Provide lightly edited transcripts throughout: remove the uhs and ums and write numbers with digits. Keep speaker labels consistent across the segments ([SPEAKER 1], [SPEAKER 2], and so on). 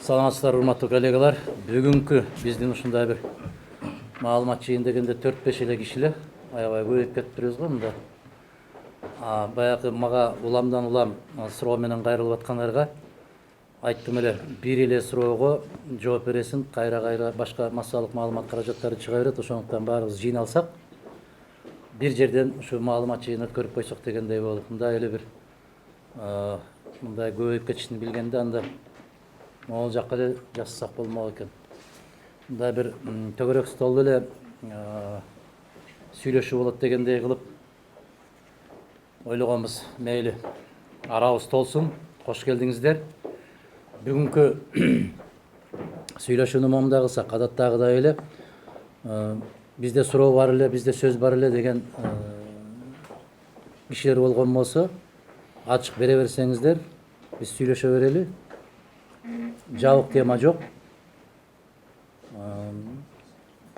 [SPEAKER 1] Саламатсыздар, урматтуу коллегалар. Бүгүнкү биздин ушундай бир маалымат жыйындагенде 4-5 эле киши эле аябай көбөйүп кетиптирбиз го мында. Баягы мага уламдан улам суроо менен кайрылып аткандарга айттым эле, бир эле суроого жооп бересин, кайра башка массалык маалымат каражаттары чыга берет. Ошондуктан баарыбыз жыйналсак, бир жерден ушу маалымат жыйынын өткөрүп койсок дегендей болуп, мындай эле бир мындай көбөйүп кетишин билгенде анда могул жакка эле жасасак болмок экен. Мындай бир төгөрөк столдо эле сүйлөшүү болот дегендей кылып ойлогонбуз. Мейли, арабыз толсун. Кош келдиңиздер. Бүгүнкү сүйлөшүүнү момундай кылсак, адаттагыдай эле бизде суроо бар эле, бизде сөз бар эле деген кишилер болгон болсо, ачык бере берсеңиздер, биз сүйлөшө берели. Жабык тема жок.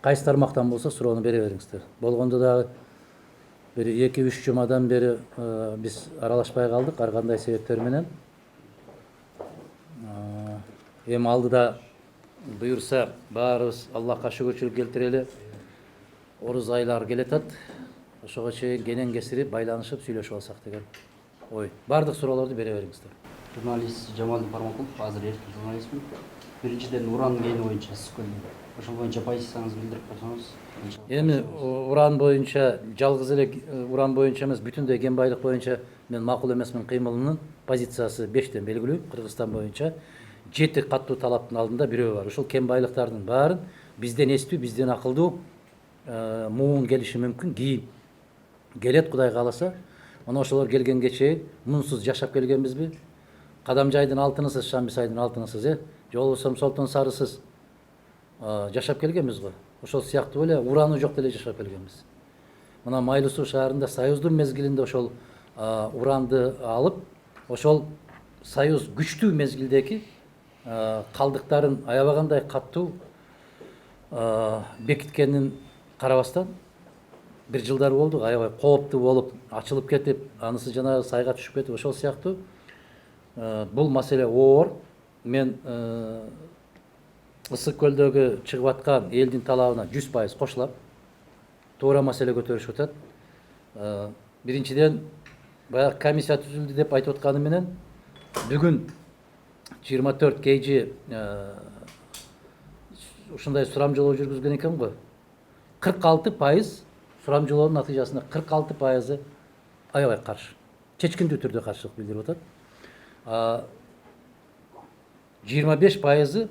[SPEAKER 1] Кайсы тармактан болсо суроону бере бериңиздер. Болгондо дагы бир 2-3 жумадан бери биз аралашпай калдык ар кандай себептер менен. Эми алдыда буюрса баарыбыз Аллахка шүгүрчүлүк келтирели. Оруз айлар келатат. Ошого чейин кенен кесирип, байланышып сүйлөшүп алсак деген ой. Бардык суроолорду бере бериңиздер.
[SPEAKER 2] Журналист Жамалдин Пармакулов, азыр эркин журналистмин. Биринчиден уран кени боюнча сиз ошол боюнча позицияңызды билдирип койсоңуз.
[SPEAKER 1] Эми уран боюнча, жалгыз эле уран боюнча эмес, бүтүндөй кен байлык боюнча мен макул эмесмин кыймылынын позициясы 5тен белгилүү. Кыргызстан боюнча 7 каттуу талаптын алдында бирөө бар. Ушул кен байлыктардын баарын бизден эстүү, бизден акылдуу муун келиши мүмкүн. Кийин келет, Кудай кааласа. Мына ошолор келгенге чейин мунсуз жашап келгенбизби? Кадамжайдын алтынысыз, Шамбисайдын алтынысыз, же болбосо Солтон Сарысыз жашап келгенбиз го. Ошол сыяктуу эле ураны жок деле жашап келгенбиз. Мына Майлуу Суу шаарында Союздун мезгилинде ошол уранды алып, ошол Союз күчтүү мезгилдеги калдыктарын аябагандай каттуу бекиткенин карабастан бир жылдар болду, аябай кооптуу болуп, ачылып кетип, анысы жанагы сайга түшүп кетип, ошол сыяктуу бул маселе оор. Мен Ысык көлдөгү чыгып аткан элдин талабына 100% кошулам. Туура маселе көтөрүшүп атат. Биринчиден, баягы комиссия түзүлдү деп айтып атканы менен бүгүн 24 KG ушундай сурамжылоо жүргүзгөн экен го. 46% сурамжылоонун натыйжасында 46% аябай каршы. Чечкиндүү түрдө каршылык билдирип атат. 25%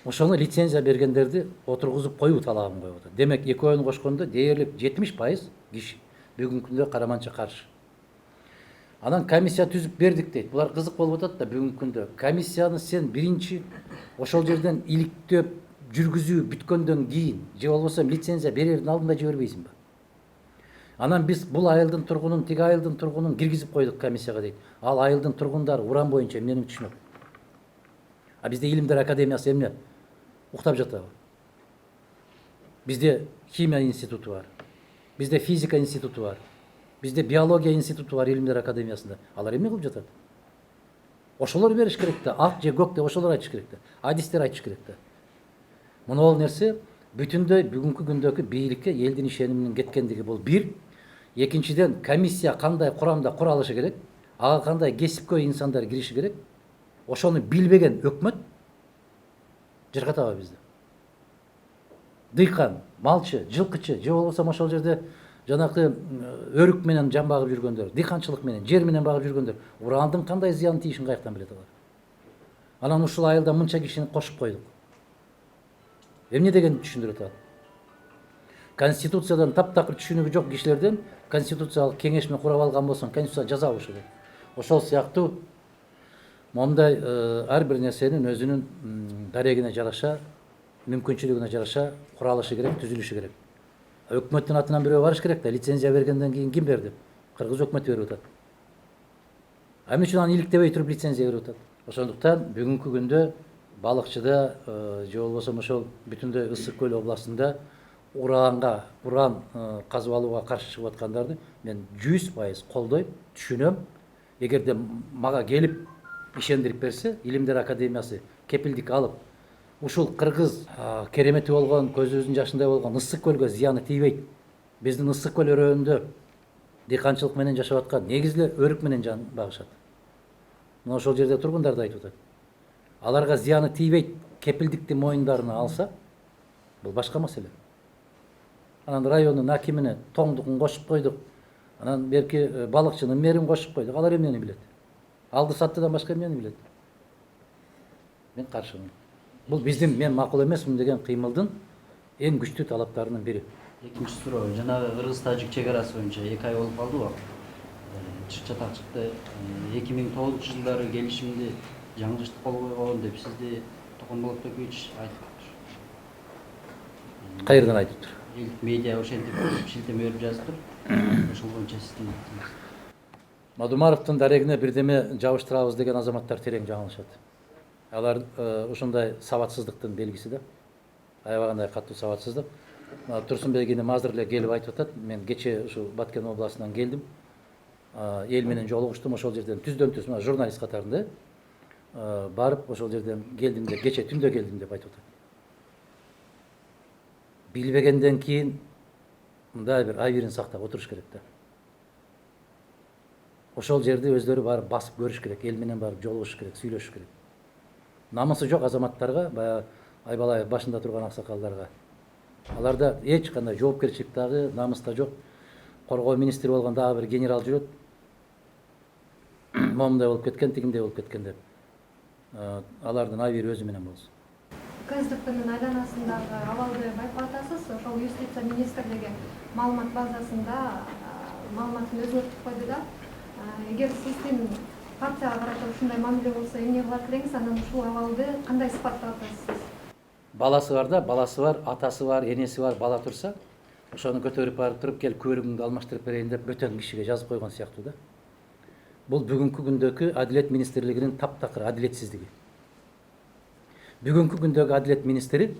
[SPEAKER 1] ошону лицензия бергендерди отургузуп коюу талабын коюп атат. Демек, экөөнү кошкондо дээрлик 70% киши бүгүнкү күндө караманча каршы. Анан комиссия түзүп бердик дейт. Булар кызык болуп атат да бүгүнкү күндө. Комиссияны сен биринчи ошол жерден иликтеп жүргүзүү бүткөндөн кийин, же болбосо лицензия берердин алдында жибербейсиңби? Анан биз бул айылдын тургунун, тиги айылдын тургунун киргизип койдук комиссияга дейт. Ал айылдын тургундары уран боюнча эмнени түшүнөт? Бизде Илимдер Академиясы эмне? Уктап жатабы? Бизде химия институту бар. Бизде физика институту бар. Бизде биология институту бар Илимдер Академиясында. Алар эмне кылып жатат? Ошолор бериш керек да, ак же көк деп ошолор айтыш керек да. Адистер айтыш керек да. Мына нерсе бүтүндөй бүгүнкү күндөгү бийликке элдин ишениминин кеткендиги бул бир. Экинчиден, комиссия кандай курамда куралышы керек? Ага кандай кесипкөй инсандар кириши керек? Ошону билбеген өкмөт жыргатабы бизди? Дыйкан, малчы, жылкычы, же болбосо ошол жерде жанакы өрүк менен жан багып жүргөндөр, дыйканчылык менен, жер менен багып жүргөндөр урандын кандай зыян тийишин каяктан билет алар? Анан ушул айылда мынча кишини кошуп койдук. Эмне дегенди түшүндүрүп атат? Конституциядан таптакыр түшүнүгү жок кишилерден конституциялык кеңеш менен курап алган болсоң, конституция жазабы ошол? Ошол сыяктуу момундай ар бир нерсенин өзүнүн дарегине жараша, мүмкүнчүлүгүнө жараша куралышы керек, түзүлүшү керек. Өкмөттүн атынан бирөө барыш керек да, лицензия бергенден кийин ким берди? Кыргыз өкмөтү берип атат. Эмне үчүн аны иликтебей туруп лицензия берип атат? Ошондуктан бүгүнкү күндө балыкчыда же болбосо ошол бүтүндөй Ысык көл областында уран казып алууга каршы чыгып аткандарды мен 100% колдойм, түшүнөм. Эгерде мага келип ишендирип берсе, Илимдер Академиясы кепилдик алып ушул кыргыз керемети болгон көзүбүздүн жашындай болгон ысык көлгө зыяны тийбейт. Биздин ысык көл өрөөнүндө дыйканчылык менен жашап аткан негизи эле өрүк менен жан багышат. Мына ошол жерде тургундар да айтып атат. Аларга зыяны тийбейт кепилдикти мойнундарына алса, бул башка маселе. Анан райондун акимине тоңдугун кошуп койдук. Анан берки балыкчынын мэрин кошуп койдук. Алар эмнени билет? Алды саттыдан башка эмнени билет? Мен каршымын. Бул биздин мен макул эмесмин деген кыймылдын эң күчтүү талаптарынын бири.
[SPEAKER 2] Экинчи суроо, жанагы кыргыз-тажик чек арасы боюнча 2 ай болуп калдыбы? Чыкча так чыкты. 2009-жылдары келишимди жаңылыштык кол койгон деп сизди Токомболот Төкөевич айтып атыптыр.
[SPEAKER 1] Кайерден айтыптыр?
[SPEAKER 2] Медиа ошентип шилтеме берип жазыптыр. Ошол боюнча сиздин
[SPEAKER 1] Мадумаровдун дарегине бирдеме жабыштырабыз деген азаматтар терең жаңылышат. Алар ушундай сабатсыздыктын белгиси да. Аябагандай катуу сабатсыздык. Турсунбек энем азыр эле келип айтып атат. Мен кече ушу Баткен областынан келдим. Эл менен жолугуштум, ошол жерден түздөн-түз журналист катарында барып ошол жерден келдим деп, кече түндө келдим деп айтып атат. Билбегенден кийин мындай бир айбирин сактап отуруш керек да. Ошол жерди өздөрү барып басып көрүш керек, эл менен барып жолугуш керек, сүйлөшүш керек. Намысы жок азаматтарга, баягы Айбалаев башында турган аксакалдарга, аларда эч кандай жоопкерчилик дагы, намыс да жок. Коргоо министри болгон дагы бир генерал жүрөт. Момундай болуп кеткен, тигиндей болуп кеткен деп. Алардын айбири өзү менен болсун.
[SPEAKER 3] КСДПнын айланасындагы абалды байкап атасыз. Ошол юстиция министрлиги маалымат базасында маалыматын өзгөртүп койду да. Эгер сиздин партияга карата ушундай мамиле болсо эмне кылат элеңиз, анан ушул абалды кандай испаттап атасыз?
[SPEAKER 1] Баласы бар да, баласы бар, атасы бар, энеси бар, бала турса, ошону көтөрүп барып туруп, кел көрүгүңдү алмаштырып берейин деп бөтөн кишиге жазып койгон сыяктуу да. Бул бүгүнкү күндөгү Адилет министрлигинин таптакыр адилетсиздиги. Бүгүнкү күндөгү Адилет министри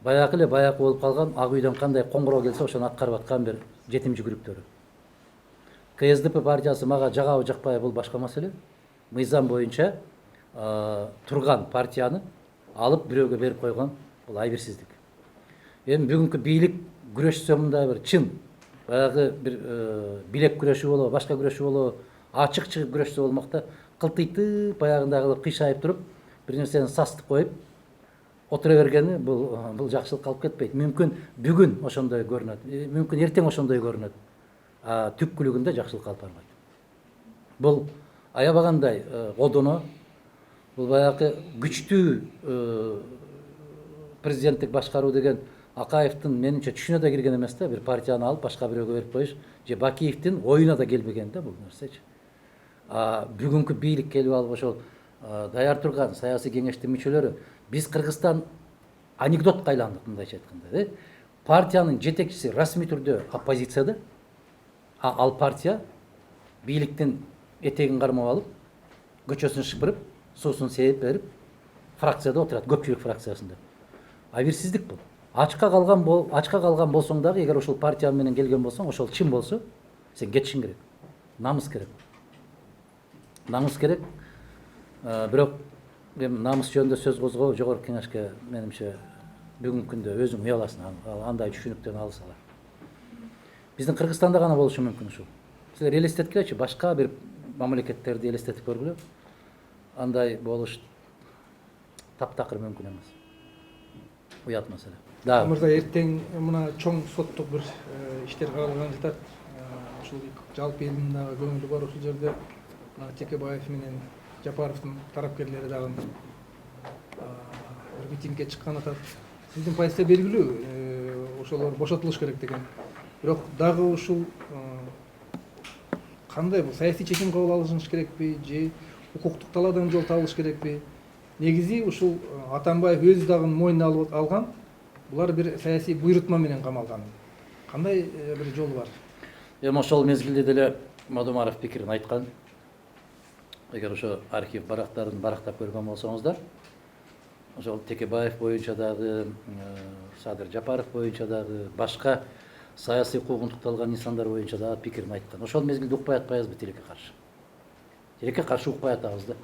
[SPEAKER 1] баягы эле баягы болуп калган Ак үйдөн кандай коңгуроо келсе ошону аткарып аткан бир жетим жүгүрүктөрү. КСДП партиясы мага жагабы жакпайбы бул башка маселе. Мыйзам боюнча турган партияны алып бирөөгө берип койгон бул айбирсиздик. Эми бүгүнкү бийлик күрөшсө мындай бир чын баягы бир билек күрөшү болобу, башка күрөшү болобу, ачык чыгып күрөшсө болмок да, кылтыйтып баягындай кылып кыйшайып туруп, бир нерсени састык коюп отура бергени бул жакшылыкка алып кетпейт. Мүмкүн бүгүн ошондой көрүнөт, мүмкүн эртең ошондой көрүнөт. Түпкүлүгүндө жакшылыкка алып барбайт. Бул аябагандай одоно, бул баягы күчтүү президенттик башкаруу деген Акаевдин менимче түшүнө да кирген эмес да, бир партияны алып башка бирөөгө берип коюш, же Бакиевдин оюна да келбеген да бул нерсечи. Бүгүнкү бийлик келип алып ошол даяр турган саясий кеңештин мүчөлөрү, биз Кыргызстан анекдотко айландык мындайча айтканда. Партиянын жетекчиси расмий түрдө оппозицияда, ал партия бийликтин этегин кармап алып, көчөсүн шыпырып, суусун сээп берип, фракцияда отурат, көпчүлүк фракциясында. Айбирсиздик бул. Ачка калган болсоң дагы, эгер ошол партия менен келген болсоң, ошол чын болсо, сен кетишиң керек. Намыс керек. Намыс керек. Бирок эми намыс жөнүндө сөз козгоо жогорку кеңешке менимче бүгүнкү күндө өзүң уяласың, андай түшүнүктөн алыс алар. Биздин Кыргызстанда гана болушу мүмкүн ушул. Силер элестеткилечи, башка бир мамлекеттерди элестетип көргүлө. Андай болуш таптакыр мүмкүн эмес. Уят маселе. Да.
[SPEAKER 4] Мырза, эртең мына чоң соттук бир иштер каралган жатат. Ушул жалпы элдин дагы көңүлү бар ушул жерде. Текебаев менен Жапаровдун тарапкерлери дагы бир митингге чыккан атат. Сиздин позиция белгилүү, ошолор бошотулуш керек деген. Бирок дагы ушул кандай бул саясий чечим кабыл алыныш керекпи, же укуктук талаадан жол табылыш керекпи? Негизи ушул Атамбаев өзү дагы мойнуна алган, булар бир саясий буйрутма менен камалган. Кандай бир жол бар?
[SPEAKER 1] Эми ошол мезгилде деле Мадумаров пикирин айткан. Эгер ошо архив барактарын барактап көргөн болсоңуздар, ошол Текебаев боюнча дагы, Садыр Жапаров боюнча дагы, башка саясий куугунтукталган инсандар боюнча дагы пикирин айткан. Ошол мезгилде укпай атпайбызбы тилекке каршы? Тилекке каршы укпай атабыз да.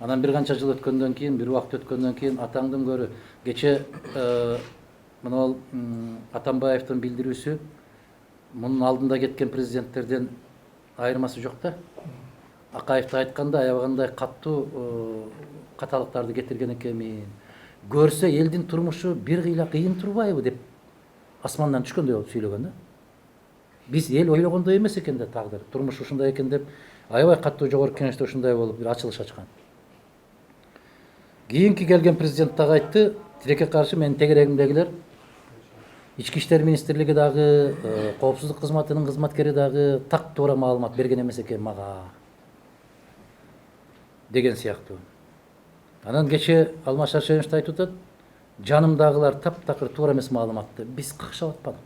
[SPEAKER 1] Анан бир канча жыл өткөндөн кийин, бир убакыт өткөндөн кийин атаңдын көрү кече мына Атамбаевдин билдирүүсү мунун алдында кеткен президенттерден айырмасы жок да. Акаевди айтканда аябагандай каттуу каталыктарды кетирген экенмин. Көрсө элдин турмушу бир кыйла кыйын турбайбы деп асмандан түшкөндөй болуп сүйлөгөн да. Биз эл ойлогондой эмес экен да тагдыр. Турмуш ушундай экен деп аябай каттуу жогорку кеңеште ушундай болуп бир ачылыш ачкан. Кийинки келген президент дагы айтты, тилекке каршы менин тегерегимдегилер Ички иштер министрлиги дагы, коопсуздук кызматынын кызматкери дагы так туура маалымат берген эмес экен мага деген сыяктуу. Анан кече Алмаз Шаршенович айтып атат, жанымдагылар таптакыр туура эмес маалыматты биз какшап атпадык.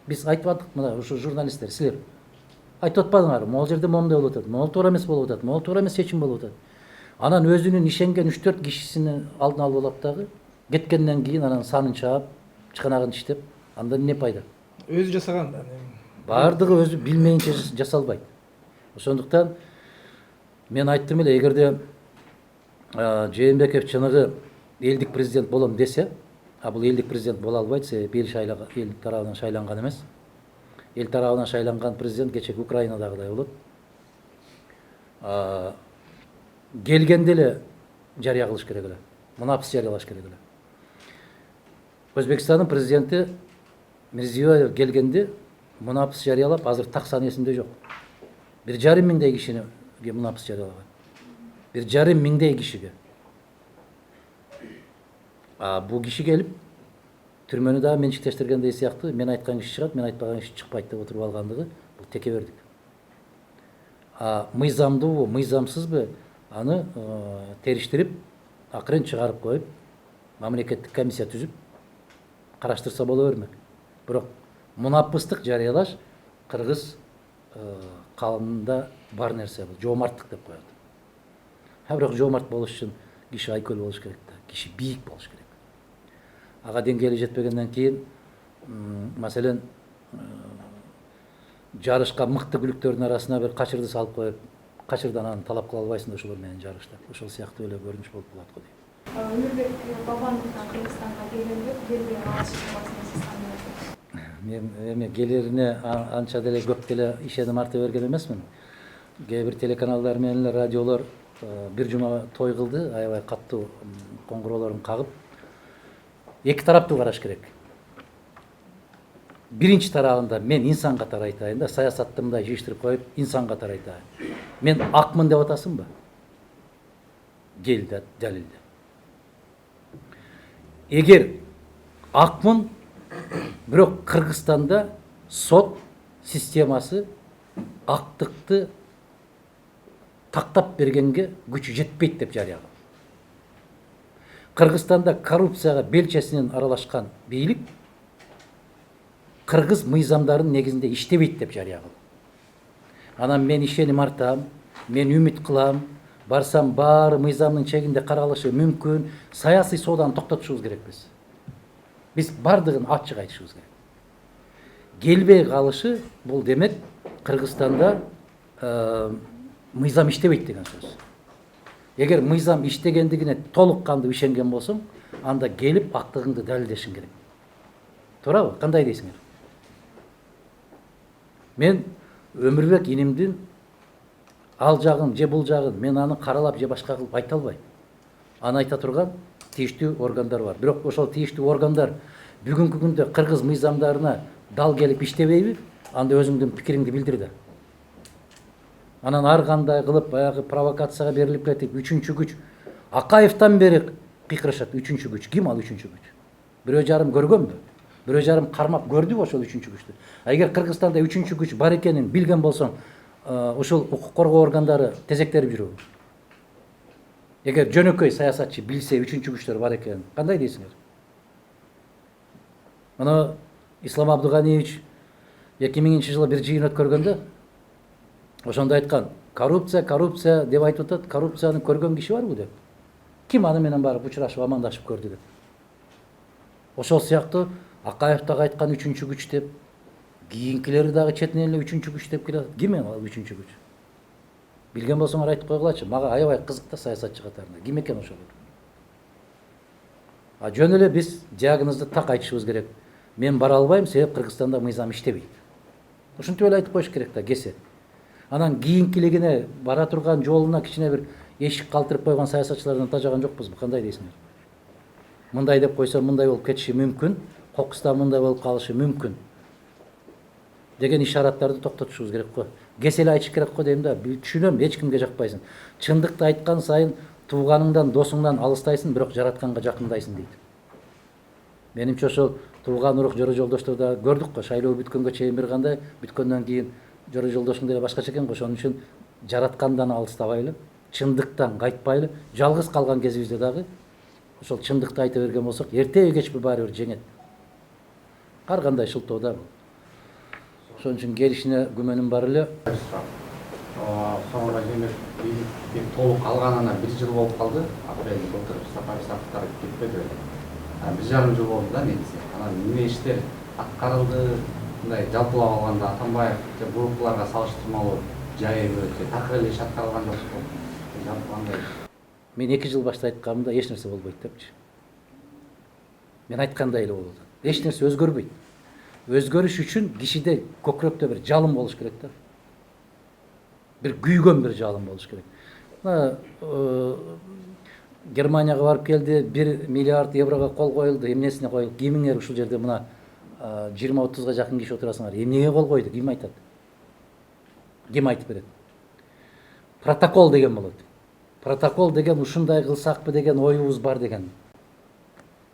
[SPEAKER 1] Биз айтып атык, мына ушу журналисттер, силер айтып атпадыңар, могул жерде момундай болуп атат, могул туура эмес болуп атат, могул туура эмес чечим болуп атат. Анан өзүнүн ишенген 3-4 кишисini алдын алып алат дагы, кеткенден кийин анан санын чаап, чыканагын иштеп, андан эмне пайда?
[SPEAKER 4] Өзү жасаган.
[SPEAKER 1] Бардыгы өзү билмейинче жасалбайт. Ошондуктан мен айттым эле, эгерде Жээнбеков чыныгы элдик президент болом десе, а бул элдик президент боло албайт, себеби эл тарабынан шайланган эмес. Эл тарабынан шайланган президент кечеги Украинадагыдай болот. Келгенде эле жарыя кылыш керек эле. Мунапыс жарыялаш керек эле. Өзбекстандын президенти Мирзиёев келгенде мунапыс жарыялап, азыр так сан эсимде жок. 1,5 миңдей кишини мунапыс жарыялаган. 1,5 миңдей кишиге. Бул киши келип түрмөнү дагы менчиктештиргендей сыяктуу, мен айткан киши чыгат, мен айтпаган киши чыкпайт деп отуруп алгандыгы бул текебердик. Мыйзамдуубу, мыйзамсызбы аны териштирип, акырын чыгарып коюп, мамлекеттик комиссия түзүп караштырса боло бермек. Бирок мунапыстык жарыялаш кыргыз калымында бар нерсе, бул жоомарттык деп коет. Бирок жоомарт болуш үчүн киши айкөл болуш керек да, киши бийик болуш керек. Ага деңгээли жетпегенден кийин, маселен, жарышка мыкты күлүктөрдүн арасына бир качырды салып коюп, качырдан аны талап кыла албайсың да ошолор менен жарыштап. Ошол сыяктуу эле көрүнүш болуп калат го дейм.
[SPEAKER 3] Өмүрбек Бабановдун Кыргызстанга келгенде келбей калышы жобасына сиз кандай?
[SPEAKER 1] Мен келерине анча деле көп деле ишеним арта берген эмесмин. Кээ бир телеканалдар менен эле радиолор бир жума той кылды, аябай каттуу коңгуроолорун кагып. Эки тараптуу караш керек. Биринчи тарабында мен инсан катары айтайын да, саясатты мындай жыйыштырып коюп, инсан катары айтайын. Мен акмын деп атасыңбы? Кел да далилде. Эгер акмын, бирок Кыргызстанда сот системасы актыкты тактап бергенге күчү жетпейт деп жарыя кылды. Кыргызстанда коррупцияга белчесинен аралашкан бийлик кыргыз мыйзамдарынын негизинде иштебейт деп жарыя кылды. Анан мен ишеним артам, мен үмүт кылам, барсам баары мыйзамдын чегинде каралышы мүмкүн, саясий сооданы токтотушубуз керекпиз. Биз бардыгын ачык айтышыбыз керек. Келбей калышы бул демек Кыргызстанда мыйзам иштебейт деген сөз. Эгер мыйзам иштегендигине толук кандуу ишенген болсоң, анда келип актыгыңды далилдешиң керек. Туурабы? Кандай дейсиңер? Мен Өмүрбек инимдин ал жагын же бул жагын мен аны каралап же башка кылып айта албайм. Аны айта турган тийиштүү органдар бар. Бирок ошол тийиштүү органдар бүгүнкү күндө кыргыз мыйзамдарына дал келип иштебейби? Анда өзүңдүн пикириңди билдир да. Анан ар кандай кылып баягы провокацияга берилип кетип, үчүнчү күч Акаевтан бери кыйкырышат. Үчүнчү күч ким ал үчүнчү күч? 1,5 көргөнбү? 1,5 кармап көрдүбү ошол үчүнчү күчтү? Эгер Кыргызстанда үчүнчү күч бар экенин билген болсоң, ушул укук коргоо органдары тезектерип жүрөбү? Эгер жөнөкөй саясатчы билсе үчүнчү күчтөр бар экенин, кандай дейсиңер? Мына Ислам Абдыганиевич 2000-жылы бир жыйын өткөргөндө ошондо айткан, коррупция деп айтып атат, коррупцияны көргөн киши барбы деп. Ким аны менен барып учурашып амандашып көрдү деп. Ошол сыяктуу Акаев дагы айткан үчүнчү күч деп, кийинкилери дагы четинен эле үчүнчү күч деп келет. Ким ал үчүнчү күч? Билген болсоңор айтып койгулачы. Мага аябай кызык да саясатчы катарында. Ким экен ошолор? Жөн эле биз диагнозду так айтышыбыз керек. Мен бара албайм, себеп Кыргызстанда мыйзам иштебейт. Ушинтип эле айтып коюш керек да, кесе. Анан кийинкилигине бара турган жолуна кичине бир эшик калтырып койгон саясатчылардан тажаган жокпузбу? Кандай дейсиңер? Мындай деп койсо мындай болуп кетиши мүмкүн, кокуста мындай болуп калышы мүмкүн деген ишараттарды токтотушубуз керек го. Кесе эле айтыш керек го дейм да. Түшүнөм, эч кимге жакпайсың. Чындыкты айткан сайын тууганыңдан, досуңдан алыстайсың, бирок жаратканга жакындайсың дейт. Менимче ошол тууган урук жора жолдошторду көрдүк го, шайлоо бүткөнгө чейин бир кандай, бүткөндөн кийин жора жолдошуң деле башкача экен го. Ошон үчүн жараткандан алыстабайлы, чындыктан кайтпайлы, жалгыз калган кезибизде дагы ошол чындыкты айта берген болсок, эртеби кечпи баары бир жеңет. Ар кандай шылтоо да бул. Ошон үчүн келишине күмөнүм бар эле.
[SPEAKER 5] Соңра демек бийлик толук алганына 1 жыл болуп калды. Апрель былтыр сапар саптар кетпеди. 1,5 жыл болду да негизи. Анан эмне иштер аткарылды? Мындай жалпылап алганда Атамбаев же бурукларга салыштырмалуу жайыбы, такыр эле иш аткарылган жокпу? Жалпы кандай?
[SPEAKER 1] Мен 2 жыл башта айтканымда эч нерсе болбойт депчи. Мен айткандай эле болду. Эч нерсе өзгөрбөйт. Өзгөрүш үчүн кишиде көкүрөктө бир жалын болуш керек да. Бир күйгөн бир жалын болуш керек. Германияга барып келди, 1 миллиард еврого кол коюлду. Эмнесине коюлду? Кимиңер ушул жерде мына 20-30га жакын киши отурасыңар. Эмнеге кол койду? Ким айтат? Ким айтып берет? Протокол деген болот. Протокол деген ушундай кылсакпы деген оюбуз бар деген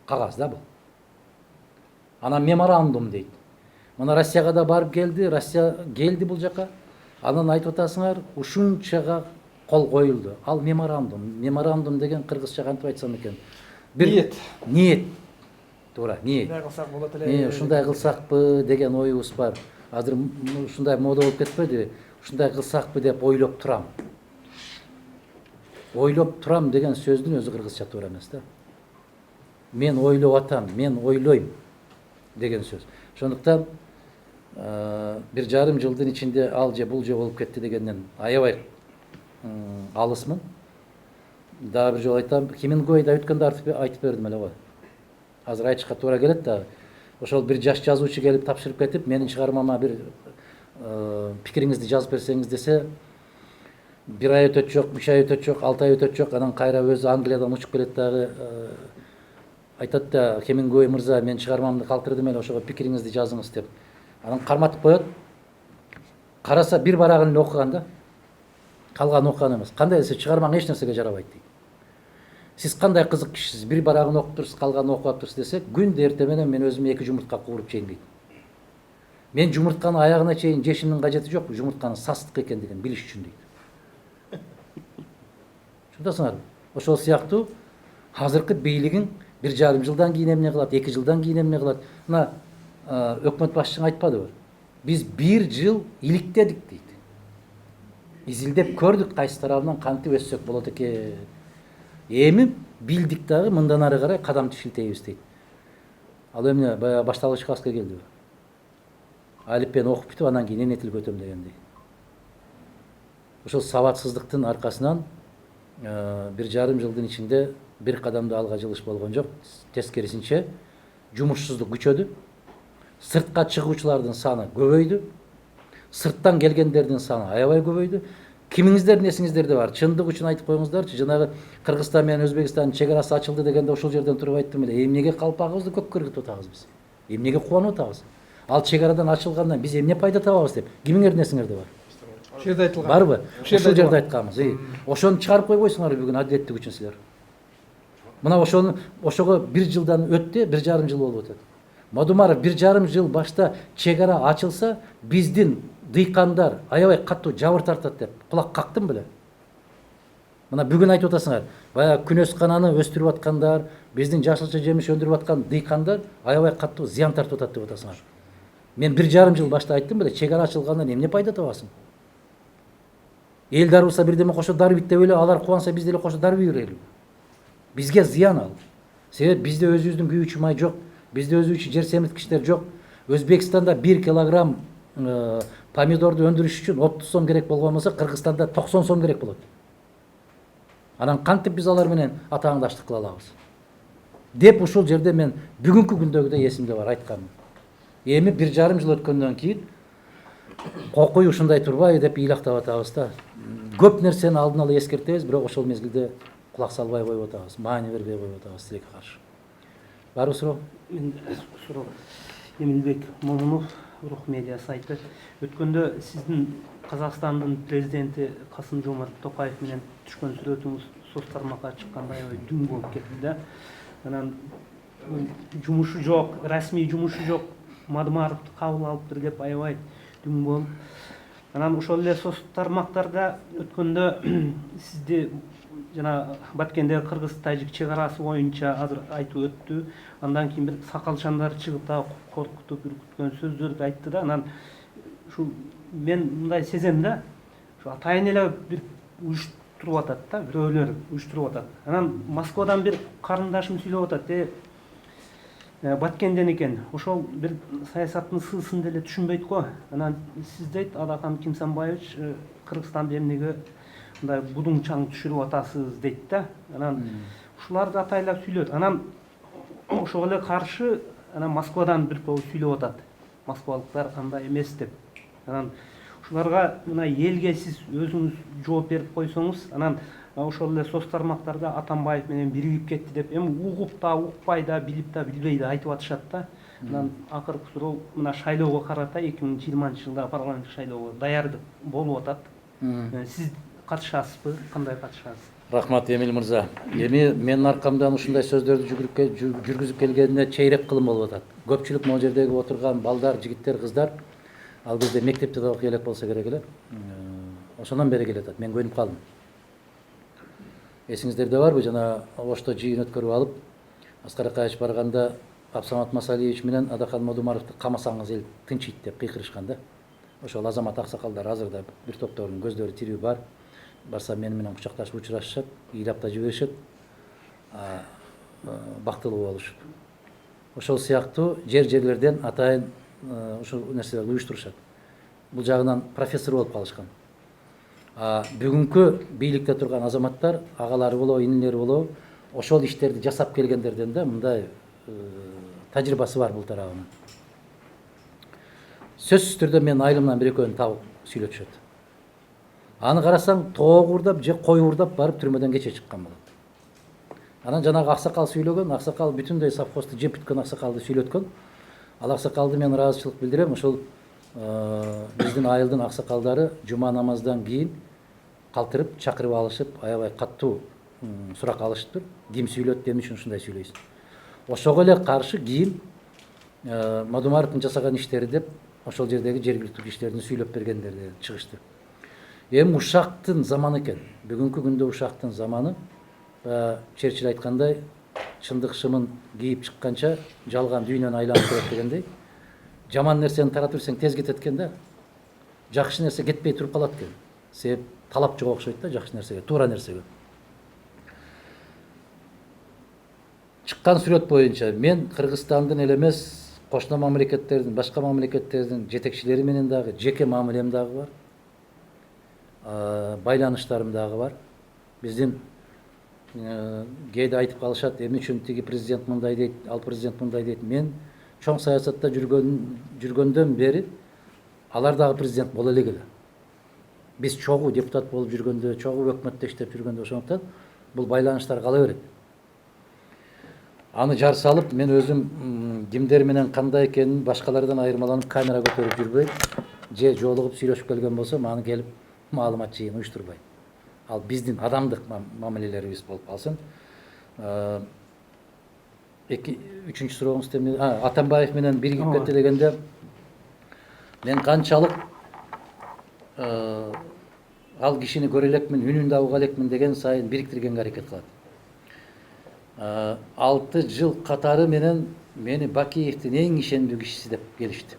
[SPEAKER 1] кагаз да бул. Анан меморандум дейт. Мына Россияга да барып келди, Россия келди бул жака. Анан айтып атасыңар, ушунчага кол коюлду. Ал меморандум. Меморандум деген кыргызча кантип айтсам экен?
[SPEAKER 4] Ниет.
[SPEAKER 1] Ниет. Туура, ниет.
[SPEAKER 4] Мындай кылсак болот эле.
[SPEAKER 1] Ушундай кылсакпы деген оюбуз бар. Азыр ушундай мода болуп кетпеди? Ушундай кылсакпы деп ойлоп турам. Ойлоп турам деген сөздүн өзү кыргызча туура эмес да. Мен ойлоп атам, мен ойлойм деген сөз. Ошондуктан 1,5 жылдын ичинде ал же бул же болуп кетти дегенден аябай алысмын. Дагы бир жолу айтам, Хемингуэй да өткөндө айтып бердим эле го. Азыр айтышка туура келет да. Ошол бир жаш жазуучу келип тапшырып кетип, менин чыгармама бир пикириңизди жазып берсеңиз десе, 1 ай өтөт жок, 3 ай өтөт жок, 6 ай өтөт жок, анан кайра өзү Англиядан учуп келет дагы айтат да, Хемингуэй мырза, мен чыгармамды калтырдым эле, ошого пикириңизди жазыңыз деп. Анан карматып коет. Караса бир барагын эле окуган да. Калган окуган эмес. Кандай десе чыгармаң эч нерсеге жарабайт дейт. Сиз кандай кызык кишисиз, бир барагын окуп турсуз, калганын окуп атыптырсыз десек, күндө эртең менен мен өзүмө 2 жумуртка кууруп жейм дейт. Мен жумуртканы аягына чейин жешимдин кажети жок, жумуртканын састык экендигин билиш үчүн дейт. Чындасыңарбы? Ошол сыяктуу азыркы бийлигиң 1,5 жылдан кийин эмне кылат, 2 жылдан кийин эмне кылат? Мына өкмөт башчың айтпадыбы? Биз 1 жыл иликтедик дейт. Изилдеп көрдүк кайсы тарабынан кантип өссөк болот экен. Эми билдик дагы мындан ары карай кадам тишилтебиз дейт. Ал эмне баягы башталгыч класска келдиби? Алиппени окуп бүтүп анан кийин эмне тилге өтөм дегендей. Ошол сабатсыздыктын аркасынан 1,5 жылдын ичинде бир кадамды алга жылыш болгон жок. Тескерисинче жумушсуздук күчөдү. Сыртка чыгуучулардын саны көбөйдү. Сырттан келгендердин саны аябай көбөйдү. Кимиңиздердин эсиңиздерде бар? Чындык үчүн айтып коюңуздарчы. Жанагы Кыргызстан менен Өзбекстандын чек арасы ачылды дегенде ошол жерден туруп айттым эле. Эмнеге калпагыбызды көккө кыргытып атабыз биз? Эмнеге кубанып атабыз? Ал чек арадан ачылгандан биз эмне пайда табабыз деп. Кимиңердин эсиңерде бар?
[SPEAKER 4] Ошол жерде айтылган.
[SPEAKER 1] Барбы? Ошол жерде айтканбыз. Ошону чыгарып койбойсуңарбы бүгүн адилеттик үчүн силер? Мына ошого 1 жылдан өттү, 1,5 жыл болуп атат. Мадумаров 1,5 жыл башта чек ара ачылса, биздин дыйкандар аябай каттуу жабыр тартат деп кулак кактым беле. Мына бүгүн айтып атасыңар, баягы күнөс кананы өстүрүп аткандар, биздин жашылча жемиш өндүрүп аткан дыйкандар аябай каттуу зыян тартып атат деп атасыңар. Мен 1,5 жыл башта айттым беле, чек ара ачылгандан эмне пайда табасың? Эл дарбыса бирдеме кошо дарбийт деп эле, алар кубанса биз деле кошо дарбый берели. Бизге зыян ал. Себеп бизде өзүбүздүн күйүүчү май жок, бизде өзүбүзчө жер семирткичтер жок. Өзбекстанда 1 килограмм помидорду өндүрүш үчүн 30 сом керек болгон болсо Кыргызстанда 90 сом керек болот. Анан кантип биз алар менен атааңдаштык кыла алабыз деп ушул жерде мен бүгүнкү күндөгүдөй эсимде бар айтканым. Эми 1,5 жыл өткөндөн кийин кокуй ушундай турбайбы деп ыйлактап атабыз да. Көп нерсени алдын ала эскертебиз, бирок ошол мезгилде кулак салбай коюп атабыз, маани бербей коюп атабыз тилекке каршы. Барбы суроо?
[SPEAKER 6] Мен суроо. Эмилбек Момунов, Рух медиа сайты. Өткөндө сиздин Казакстандын президенти Касым-Жомарт Токаев менен түшкөн сүрөтүңүз соц тармакка чыккандай дүң болуп кетти да. Анан жумушу жок, расмий жумушу жок, Мадымаровду кабыл алыптыр деп аябай дүң болуп. Анан ошол эле соц тармактарда өткөндө сизди жана Баткендеги кыргыз-тажик чек арасы боюнча азыр айтып өттү. Андан кийин бир сакалчандар чыгып да коркутуп, үркүткөн сөздөрдү айтты да. Анан ушу мен мындай сезем да, ушу атайын эле бир уюштуруп атат да, бирөөлөр уюштуруп атат. Анан Москвадан бир карындашым сүйлөп атат, Баткенден экен. Ошол бир саясаттын сыысын деле түшүнбөйт го. Анан сиз дейт, Адакан Кимсанбаевич, Кыргызстанды эмнеге мындай будуңчаң түшүрүп атасыз дейт да. Анан ушуларды атайлап сүйлөт. Анан ошого эле каршы анан Москвадан бир топ сүйлөп атат. Москвалыктар андай эмес деп. Анан ушуларга мына элге сиз өзүңүз жооп берип койсоңуз, анан ошол эле соц тармактарда Атамбаев менен биригип кетти деп эми угуп да, укпай да, билип да, билбей да айтып атышат да. Анан акыркы суроо мына шайлоого карата 2020-жылдагы парламенттик шайлоого даярдык болуп атат. Сиз катышасызбы? Кандай катышасыз?
[SPEAKER 1] Рахмат Эмил мырза. Эми менин аркамдан ушундай сөздөрдү жүргүзүп келгенине чейрек кылым болуп атат. Көпчүлүк могу жердеги отурган балдар, жигиттер, кыздар ал кезде мектепте да окуй элек болсо керек эле. Ошондон бери келатат. Мен көрүнүп калдым. Эсиңиздерде барбы, жана Ошто жыйын өткөрүп алып, Аскар Акаевич барганда Абсамат Масалиевич менен Адахан Модумаровду камасаңыз эл тынчыйт деп кыйкырышкан да. Ошол азамат аксакалдар азыр да бир топторунун көздөрү тирүү бар. Барса мени менен кучакташып учурашышат, ыйлап да жиберишет, бактылуу болушуп. Ошол сыяктуу жерлерден атайын ушул нерселерди уюштурушат. Бул жагынан профессор болуп калышкан. Бүгүнкү бийликте турган азаматтар, агалары болобу, инилери болобу, ошол иштерди жасап келгендерден да мындай тажрыйбасы бар бул тарабынан. Сөзсүз түрдө мен айылымдан бир экөөнү табып сүйлөтүшөт. Аны карасаң тоого уурдап же кой уурдап барып түрмөдөн кече чыккан болот. Анан жанагы аксакал сүйлөгөн, аксакал бүтүндөй совхозду жеп бүткөн аксакалды сүйлөткөн. Ал аксакалды мен ыраазычылык билдирем. Ошол биздин айылдын аксакалдары жума намаздан кийин калтырып чакырып алышып, аябай каттуу сурак алышыптыр. Ким сүйлөттү, эмне үчүн ушундай сүйлөйсүң? Ошого эле каршы кийин Мадумаровдун жасаган иштери деп ошол жердеги жергиликтүү кишилердин сүйлөп бергендери чыгышты. Эми ушактын заманы экен. Бүгүнкү күндө ушактын заманы, Черчилль айткандай, чындык шымын кийип чыкканча жалган дүйнөнү айланып келет дегендей, жаман нерсени таратып берсең тез кетет экен да. Жакшы нерсе кетпей туруп калат экен. Себеп талап жок окшойт да жакшы нерсеге, туура нерсеге. Чыккан сүрөт боюнча мен Кыргызстандын эле эмес, кошуна мамлекеттердин, башка мамлекеттердин жетекчилери менен дагы жеке мамилем дагы бар. Байланыштарым дагы бар. Биздин кээде айтып калышат, эмне үчүн тиги президент мындай дейт, ал президент мындай дейт. Мен чоң саясатта жүргөндөн бери алар дагы президент боло элек эле. Биз чогуу депутат болуп жүргөндө, чогуу өкмөттө иштеп жүргөндө, ошондуктан бул байланыштар кала берет. Аны жар салып, мен өзүм кимдер менен кандай экенин башкалардан айырмаланып камера көтөрүп жүрбөй, же жолугуп сүйлөшүп келген болсом, аны келип маалымат жыйын уюштурбайм. Ал биздин адамдык мамилелерибиз болуп калсын. Үчүнчү сурооңуз эмне? Атамбаев менен биригип кетти дегенде мен канчалык ал кишини көрө элекмин, үнүн да уга элекмин деген сайын бириктиргенге аракет кылат. 6 жыл катары менен мени Бакиевдин эң ишендүү кишиси деп келишти.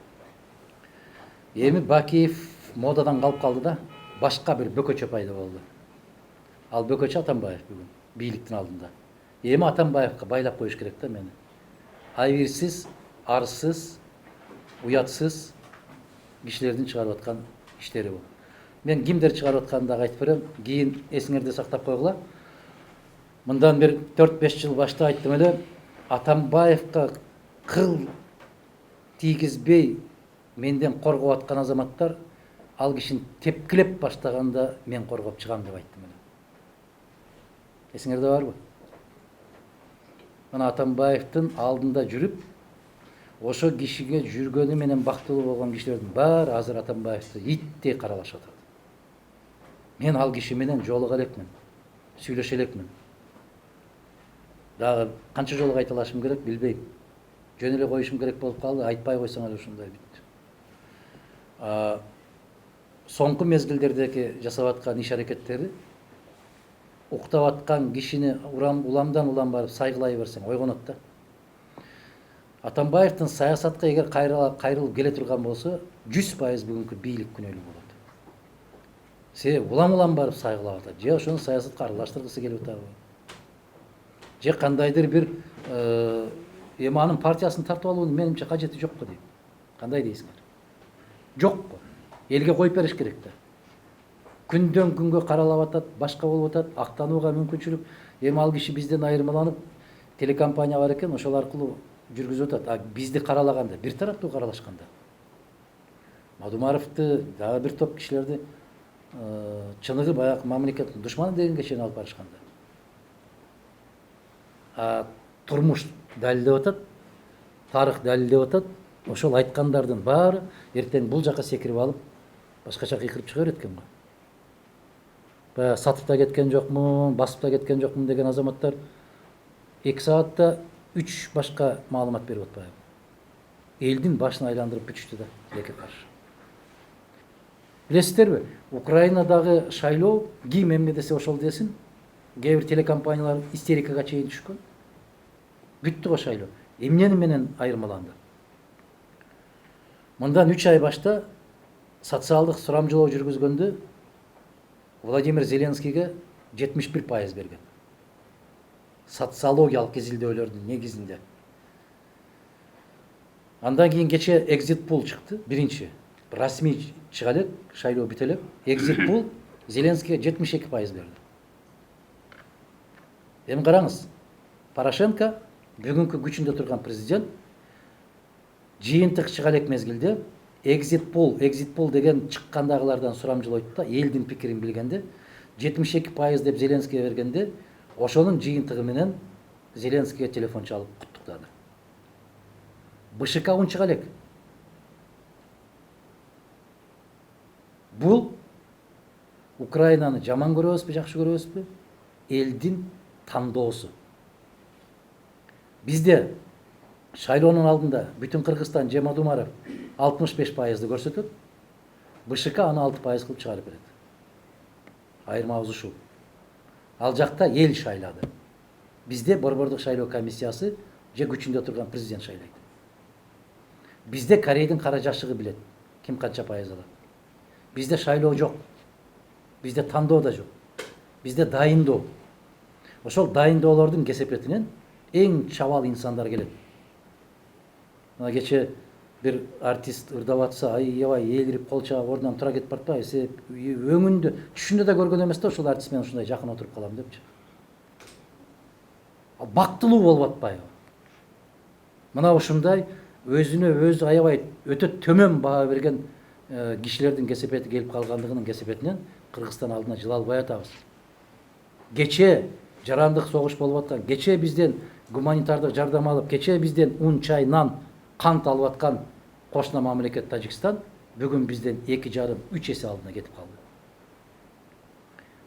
[SPEAKER 1] Эми Бакиев модадан калып калды да, башка бир бөкөчө пайда болду. Ал бөкөчө Атамбаев бүгүн бийликтин алдында. Эми Атамбаевка байлап коюш керек да мени. Айбирсиз, арсыз, уятсыз, кишилердин чыгарып аткан иштери бул. Мен кимдер чыгарып атканын дагы айтып берем, кийин эсиңерде сактап койгула. Мындан бир 4-5 жыл башта айттым эле, Атамбаевка кыл тийгизбей менден коргоп аткан азаматтар ал кишини тепкилеп баштаганда мен коргоп чыгам деп айттым эле. Эсиңерде барбы? Мына Атамбаевдин алдында жүрүп, ошо кишиге жүргөнү менен бактылуу болгон кишилердин баары азыр Атамбаевди иттей каралашып атат. Мен ал киши менен жолуга элекмин, сүйлөшө элекмин. Дагы канча жолу кайталашым керек билбейм. Жөн эле коюшум керек болуп калды, айтпай койсоң эле ушундай бүттү. Соңку мезгилдердеги жасап аткан иш аракеттери уктап аткан кишини уламдан улам барып сайгылай берсең ойгонот да. Атамбаевдин саясатка эгер кайрылып келе турган болсо, 100% бүгүнкү бийлик күнөөлүү болот. Себеби улам барып сайгылап атат. Же ошону саясатка аралаштыргысы келип атабы? Же кандайдыр бир эми анын партиясын тартып алуунун менимче кажети жокко дейм. Кандай дейсиңер? Жокко. Элге коюп бериш керек да. Күндөн күнгө каралап атат, башка болуп атат, актанууга мүмкүнчүлүк. Эми ал киши бизден айырмаланып, телекомпания бар экен, ошол аркылуу жүргүзүп атат. А бизди каралаганда, бир тараптуу каралашканда. Мадумаровду дагы бир топ кишилерди чыныгы баягы мамлекеттин душманы дегенге чейин алып барышканда. Турмуш далилдеп атат, тарых далилдеп атат. Ошол айткандардын баары эртең бул жака секирип алып, башкача кыйкырып чыга берет экен го. Баягы сатып да кеткен жокмун, басып да кеткен жокмун деген азаматтар 2 саатта 3 башка маалымат берип атпайбы. Элдин башын айландырып бүтүштү да тилекке каршы. Билесиздерби, Украинадагы шайлоо ким эмне десе ошол десин, кээ бир телекомпаниялар истерикага чейин түшкөн. Бүттү го шайлоо. Эмнени менен айырмаланды? Мындан 3 ай башта социалдык сурамжылоо жүргүзгөндө Владимир Зеленскийге 71% берген. Социологиялык изилдөөлөрдүн негизинде. Андан кийин кече exit poll чыкты, биринчи. Расмий чыга элек, шайлоо бүтө элек. Exit poll Зеленскийге 72% берди. Эми караңыз, Порошенко бүгүнкү күчүндө турган президент жыйынтык чыга элек мезгилде exit poll деген чыккандагылардан сурамжылойт да, элдин пикирин билгенде 72% деп Зеленскийге бергенде, ошонун жыйынтыгы менен Зеленскийге телефон чалып куттуктады. БШК чыга элек. Бул Украинаны жаман көрөбүзбү, жакшы көрөбүзбү? Элдин тандоосу. Бизде шайлоонун алдында бүтүн Кыргызстан же Мадумаров 65%ды көрсөтөт, БШК аны 6% кылып чыгарып берет. Айырмабыз ушул. Ал жакта эл шайлады. Бизде борбордук шайлоо комиссиясы же күчүндө турган президент шайлайт. Бизде Корейдин кара жашыгы билет ким канча пайыз алат. Бизде шайлоо жок. Бизде тандоо да жок. Бизде дайындоо. Ошол дайындоолордун кесепетинен эң чабал инсандар келет. Мына кече бир артист ырдап атса, аябай ээлирип кол чаап ордунан тура кетип баратпайбы? Себеп өңүндө, түшүндө да көргөн эмес да ошол артист менен ушундай жакын отуруп калам депчи. Бактылуу болуп атпайбы? Мына ушундай өзүнө өзү аябай өтө төмөн баа берген кишилердин кесепети келип калгандыгынын кесепетинен Кыргызстан алдына жыла албай атабыз. Кече жарандык согуш болуп аткан, кече бизден гуманитардык жардам алып, кече бизден ун, чай, нан, кант алып аткан кошуна мамлекет Тажикстан бүгүн бизден 2,5-3 эсе алдына кетип калды.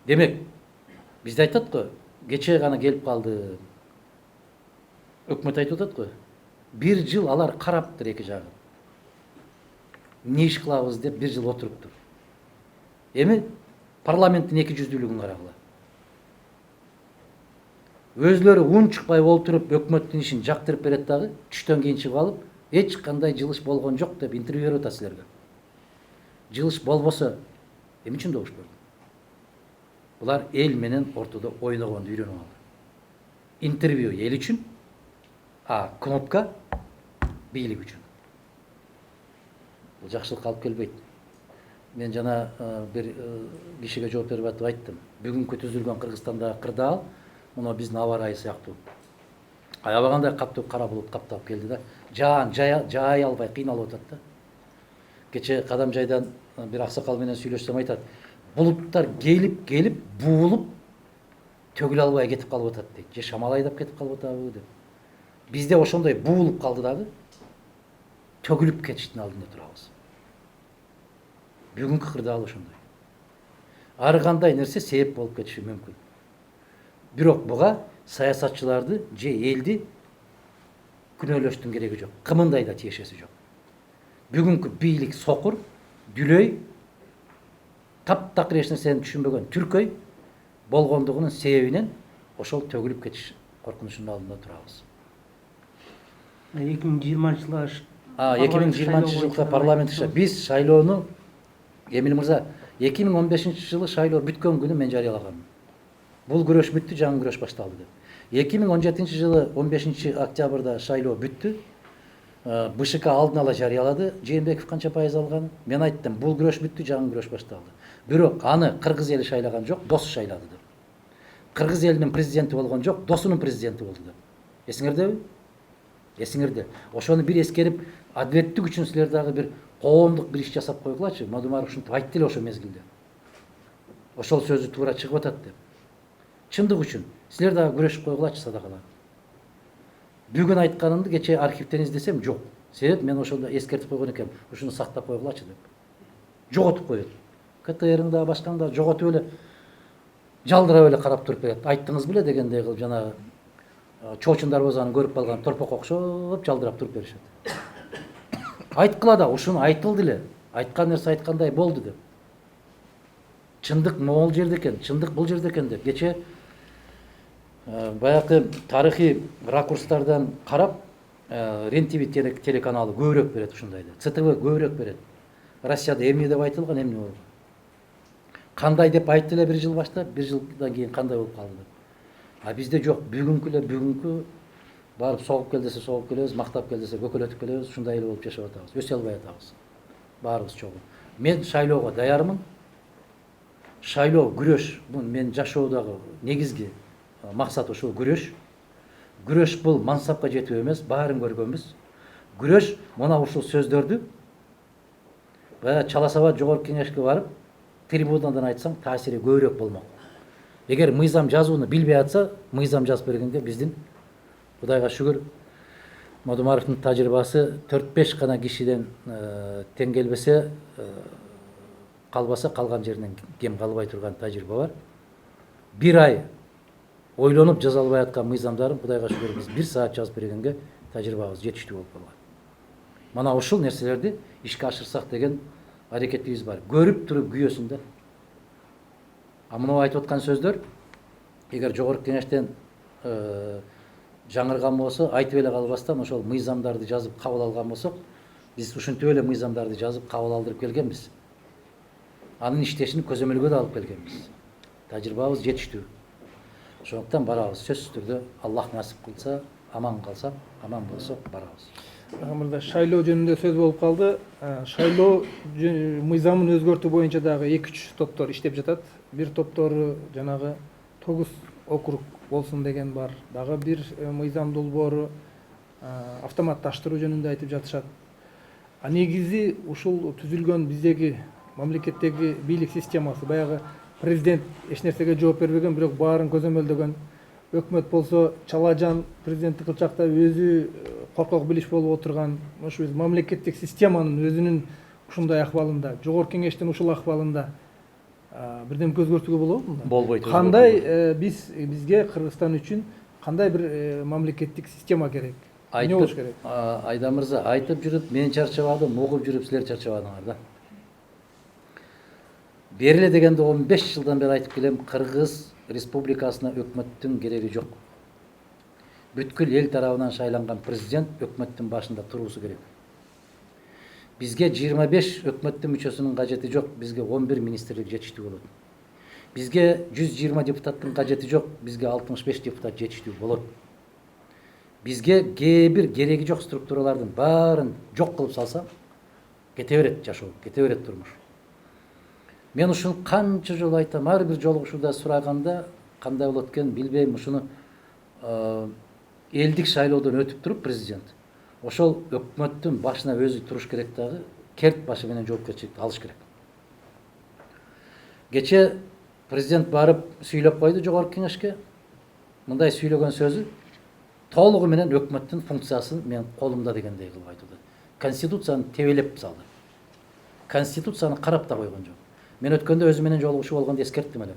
[SPEAKER 1] Демек, бизде айтат го, кече гана келип калды. Өкмөт айтып атат го, 1 жыл алар караптыр эки жагы. Не иш кылабыз деп 1 жыл отуруптур. Эми парламенттин 200-дүүлүгүн карагыла. Өзлөрү ун чыкпай болуп туруп өкмөттүн ишин жактырып берет дагы, түштөн кийин чыгып алып, эч кандай жылыш болгон жок деп интервью берип атат силерге. Жылыш болбосо эмне үчүн добуш берди? Булар эл менен ортодо ойногонду үйрөнүп алды. Интервью эл үчүн, а кнопка бийлик үчүн. бул жакшылыкка алып келбейт. Мен жана бир кишиге жооп берип атып айттым. Бүгүнкү түзүлгөн Кыргызстандагы кырдаал мына биздин аба ырайы сыяктуу. Аябагандай катуу кара булут каптап келди да. Жаай албай кыйналып атат да. Кече Кадамжайдан бир аксакал менен сүйлөшсөм айтат. Булуттар келип буулуп төгүлө албай кетип калып атат дейт. Же шамал айдап кетип калып атабы деп. Бизде ошондой буулуп калды дагы. Төгүлүп кетиштин алдында турабыз. Бүгүнкү кырдаал ошондой. Ар кандай нерсе себеп болуп кетиши мүмкүн. Бирок буга саясатчыларды же элди күнөөлөштүн кереги жок. Кымындай да тиешеси жок. Бүгүнкү бийлик сокур, дүлөй, таптакыр эч нерсени түшүнбөгөн түркөй болгондугунун себебинен ошол төгүлүп кетиш коркунучунун алдында турабыз.
[SPEAKER 6] 2020
[SPEAKER 1] жылы парламент шайлоо. Биз шайлоону Эмил мырза 2015 жылы шайлоо бүткөн күнү мен жарыялаганмын. Бул күрөш бүттү, жаңы күрөш башталды деп. 2017 жылы 15 октябрда шайлоо бүттү. БШК алдын ала жарыялады. Жээнбеков канча пайыз алган? Мен айттым, бул күрөш бүттү, жаңы күрөш башталды. Бирок аны кыргыз эли шайлаган жок, досу шайлады деп. Кыргыз элинин президенти болгон жок, досунун президенти болду деп. Эсиңердеби? Эсиңерде. Ошону бир эскерип, адилеттик үчүн силер дагы бир коомдук бир иш жасап койгулачы. Мадумаров ушинтип айтты эле ошол мезгилде. Ошол сөзү туура чыгып атат деп. Чындык үчүн силер дагы күрөшүп койгулачы садакалар. Бүгүн айтканымды кече архивден издесем жок. Себеп мен ошондо эскертип койгон экенмин. Ушуну сактап койгулачы деп. Жоготуп коет. КТР'ң да башкаң да жоготуп эле жалдырап эле карап туруп берет. Айттыңыз беле дегендей кылып жана чоочун дарбазаны көрүп калган торпокко окшоп жалдырап туруп беришет. Айткыла да ушуну айтылды эле. Айткан нерсе айткандай болду деп. Чындык могул жерде экен, чындык бул жерде экен деп. Кече баягы тарыхый ракурстардан карап РЕН-ТВ телеканалы көбүрөөк берет ушундайды. ЦТВ көбүрөөк берет. Россияда эмне деп айтылган, эмне болду. Кандай деп айтты эле бир жыл баштап, бир жылдан кийин кандай болуп калды деп. А бизде жок, бүгүнкү барып согуп кел десе согуп келебиз, мактап кел десе көкөлөтүп келебиз, ушундай эле болуп жашап атабыз. Өсө албай атабыз. Баарыбыз чогуу. Мен шайлоого даярмын. Шайлоо күрөш, бул мен жашоодагы негизги максат ошол күрөш. Күрөш бул мансапка жетүү эмес, баарын көргөнбүз. Күрөш мына ушул сөздөрдү баягы Чала Сабат жогорку кеңешке барып трибунадан айтсаң таасири көбүрөөк болмок. Эгер мыйзам жазууну билбей атса, мыйзам жазып бергенге биздин Кудайга шүгүр Мадумаровдун тажрыйбасы 4-5 гана кишиден тең келбесе, калбаса калган жеринен кем калбай турган тажрыйба бар. Бир ай ойлонуп жаза албай аткан мыйзамдарын Кудайга шүгүр биз 1 саат жазып бергенге тажрыйбабыз жетиштүү болуп калган. Мана ушул нерселерди ишке ашырсак деген аракетибиз бар. Көрүп туруп күйөсүн да. А мына айтып аткан сөздөр эгер жогорку кеңештен жаңырган болсо, айтып эле калбастан ошол мыйзамдарды жазып кабыл алган болсок, биз ушинтип эле мыйзамдарды жазып кабыл алдырып келгенбиз. Анын иштешин көзөмөлгө да алып келгенбиз. Тажрыйбабыз жетиштүү. Ошондуктан барабыз. Сөзсүз түрдө Аллах насип кылса, аман калсак, аман болсок барабыз.
[SPEAKER 4] Мырза, шайлоо жөнүндө сөз болуп калды. Шайлоо мыйзамын өзгөртүү боюнча дагы 2-3 топтор иштеп жатат. Бир топтору жанагы 9 округ болсун деген бар. Дагы бир мыйзам долбоору автоматташтыруу жөнүндө айтып жатышат. А негизи ушул түзүлгөн биздеги мамлекеттеги бийлик системасы баягы президент эч нерсеге жооп бербеген, бирок баарын көзөмөлдөгөн. Өкмөт болсо чалажан президенттик кылчакта өзү коркок билиш болуп отурган. Ошо биз мамлекеттик системанын өзүнүн ушундай акыбалында, жогорку кеңештин ушул акыбалында бирден өзгөртүүгө болобу?
[SPEAKER 1] Болбойт.
[SPEAKER 4] Кандай бизге Кыргызстан үчүн кандай бир мамлекеттик система керек? Эмне болуш керек?
[SPEAKER 1] Айдар мырза, айтып жүрүп мен чарчабадым, угуп жүрүп силер чарчабадыңар да. Бериле дегенде 15 жылдан бери айтып келем, Кыргыз республикасына өкмөттүн кереги жок. Бүткүл эл тарабынан шайланган президент өкмөттүн башында туруусу керек. Бизге 25 өкмөттүн мүчөсүнүн кажети жок, бизге 11 министрлик жетиштүү болот. Бизге 120 депутаттын кажети жок, бизге 65 депутат жетиштүү болот. Бизге кээ бир кереги жок структуралардын баарын жок кылып салсам, кете берет жашоо, кете берет турмуш. Мен ушуну канча жолу айтам, ар бир жолугушууда сураганда кандай болот экен билбейм. Ушуну элдик шайлоодон өтүп туруп президент ошол өкмөттүн башына өзү туруш керек дагы, керт башы менен жоопкерчиликти алыш керек. Кече президент барып сүйлөп койду жогорку кеңешке. Мындай сүйлөгөн сөзү толугу менен өкмөттүн функциясын мен колумда дегендей кылып айтты. Конституцияны тебелеп салды. Конституцияны карап да койгон жок. Мен өткөндө өзү менен жолугушуу болгондо эскерттим эле.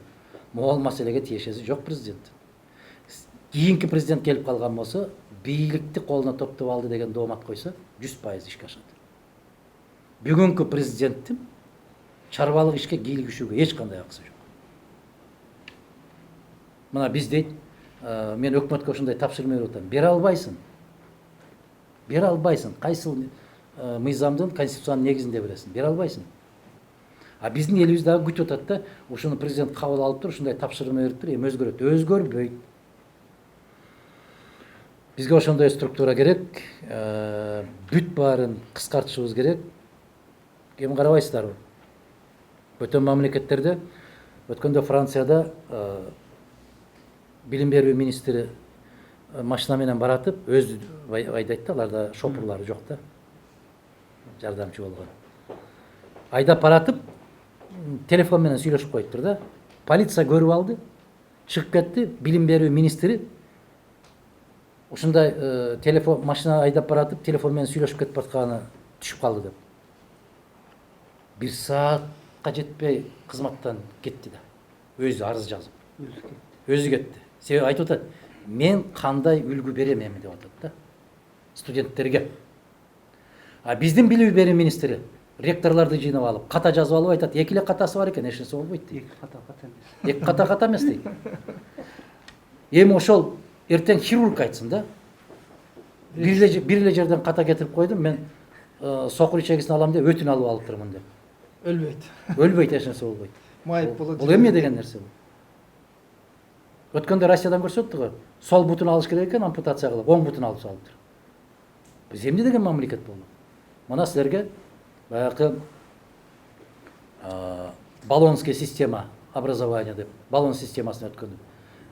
[SPEAKER 1] Могул маселеге тиешеси жок президент. Кийинки президент келип калган болсо, бийликти колуна топтоп алды деген доомат койсо, 100% ишке ашат. Бүгүнкү президенттин чарбалык ишке кийлигишүүгө эч кандай акысы жок. Мына биз дейт, мен өкмөткө ушундай тапшырма берип атам. Бере албайсың. Бере албайсың. Кайсыл мыйзамдын конституциянын негизинде бересиң? Бере албайсың. А биздин элибиз дагы күтүп атат да, ушуну президент кабыл алып туруп, ушундай тапшырма берип туруп, эми өзгөрөт. Өзгөрбөйт. Бизге ошондой структура керек, бүт баарын кыскартышыбыз керек. Эми карабайсыздарбы? Өтөн мамлекеттерде, өткөндө Францияда билим берүү министри машина менен баратып, өзү айдайт да, аларда шопурлары жок да. Жардамчы болгон. Айдап баратып, телефон менен сүйлөшүп коюптур да. Полиция көрүп алды, чыгып кетти, билим берүү министри ушундай телефон машина айдап баратып, телефон менен сүйлөшүп кетип атканы түшүп калды деп. 1 саатка жетпей кызматтан кетти да. Өзү арыз жазып. Өзү кетти. Себеби айтып атат, мен кандай үлгү берем эми деп атат да. Студенттерге. А биздин билим берүү министри ректорлорду жыйнап алып, ката жазып алып айтат, эки эле катасы бар экен, эч нерсе болбойт дейт. Эки ката эмес дейт. Эми ошол эртең хирург айтсын да. Бир эле жерден ката кетирип койдум, мен сокур ичегисин алам деп өтүн алып алыптырмын деп.
[SPEAKER 4] Өлбөйт.
[SPEAKER 1] Өлбөйт, эч нерсе болбойт.
[SPEAKER 4] Майып болот.
[SPEAKER 1] Бул эмне деген нерсе бул? Өткөндө Россиядан көрсөттүк го. Сол бутун алыш керек экен, ампутация кылып, оң бутун алып салыптыр. Биз эмне деген мамлекет болду? Мына силерге баягы баллонский система образования деп, баллон системасын өткөндүк.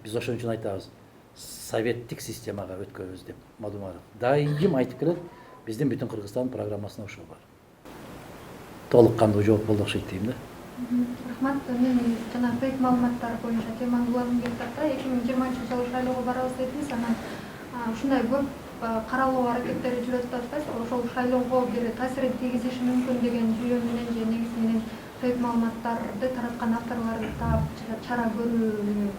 [SPEAKER 1] Биз ошон үчүн айтабыз, советтик системага өткөнбүз деп Мадумаров дайым айтып келет. Биздин бүтүн Кыргызстан программасына ошол бар. Толук кандуу жооп болду окшойт дейм да.
[SPEAKER 3] Рахмат. Мен жана фейк маалыматтар боюнча теманы улагым келип атат. 2020 жылы шайлоого барабыз дедиңиз, анан ушундай көп каралуу аракеттери жүрөт деп атпайсызбы? Ошол шайлоого бир таасир тийгизиши мүмкүн деген жүйө менен же негизи менен фейк маалыматтарды тараткан авторлорду таап чара көрүү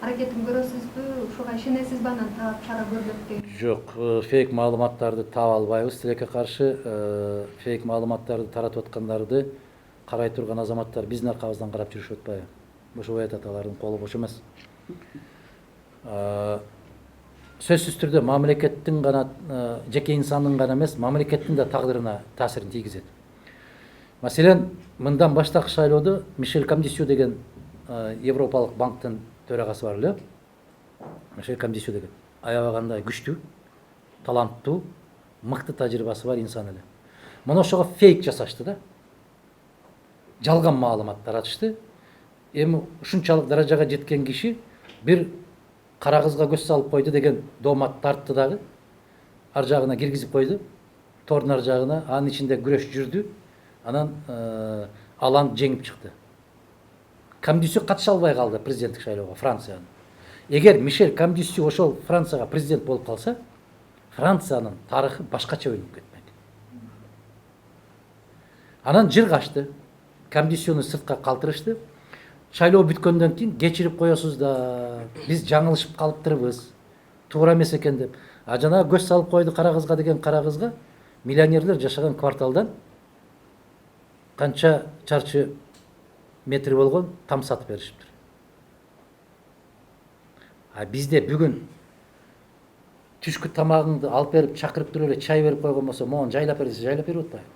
[SPEAKER 3] аракетин көрөсүзбү? Ушуга ишенесизби, анан таап чара көрбөк дейм?
[SPEAKER 1] Жок, фейк маалыматтарды таап албайбыз. Тилекке каршы фейк маалыматтарды таратып аткандарды карай турган азаматтар биздин аркабыздан карап жүрүшүп атпайбы? Ошо айтат, алардын колу бош эмес. Сөзсүз түрдө мамлекеттин гана, жеке инсандын гана эмес, мамлекеттин да тагдырына таасирин тийгизет. Маселен, мындан баштакы шайлоодо Мишель Камдисю деген Европалык банктын төрагасы бар эле. Мишель Камдисю деген аябагандай күчтүү, таланттуу, мыкты тажрыйбасы бар инсан эле. Мына ошого фейк жасашты да. Жалган маалымат таратышты. Эми ушунчалык даражага жеткен киши бир кара кызга көз салып койду деген доомат тартты дагы. Ар жагына киргизип койду. Тордун ар жагына, анын ичинде күрөш жүрдү. Анан алан жеңип чыкты. Камдисю катыша албай калды президенттик шайлоого Франциянын. Эгер Мишель Камдисю ошол Францияга президент болуп калса, Франциянын тарыхы башкача өнүп кетмек. Анан жыр качты. Камдисюну сыртка калтырышты. Шайлоо бүткөндөн кийин кечирип коесуз да, биз жаңылышып калыптырбыз. Туура эмес экен деп. А жана көз салып койду кара кызга деген кара кызга миллионерлер жашаган кварталдан канча чарчы метр болгон там сатып беришиптир. А бизде бүгүн түшкү тамагыңды алып берип, чакырып туруп эле чай берип койгон болсо, могун жайлап бер десе, жайлап берип атпайбы?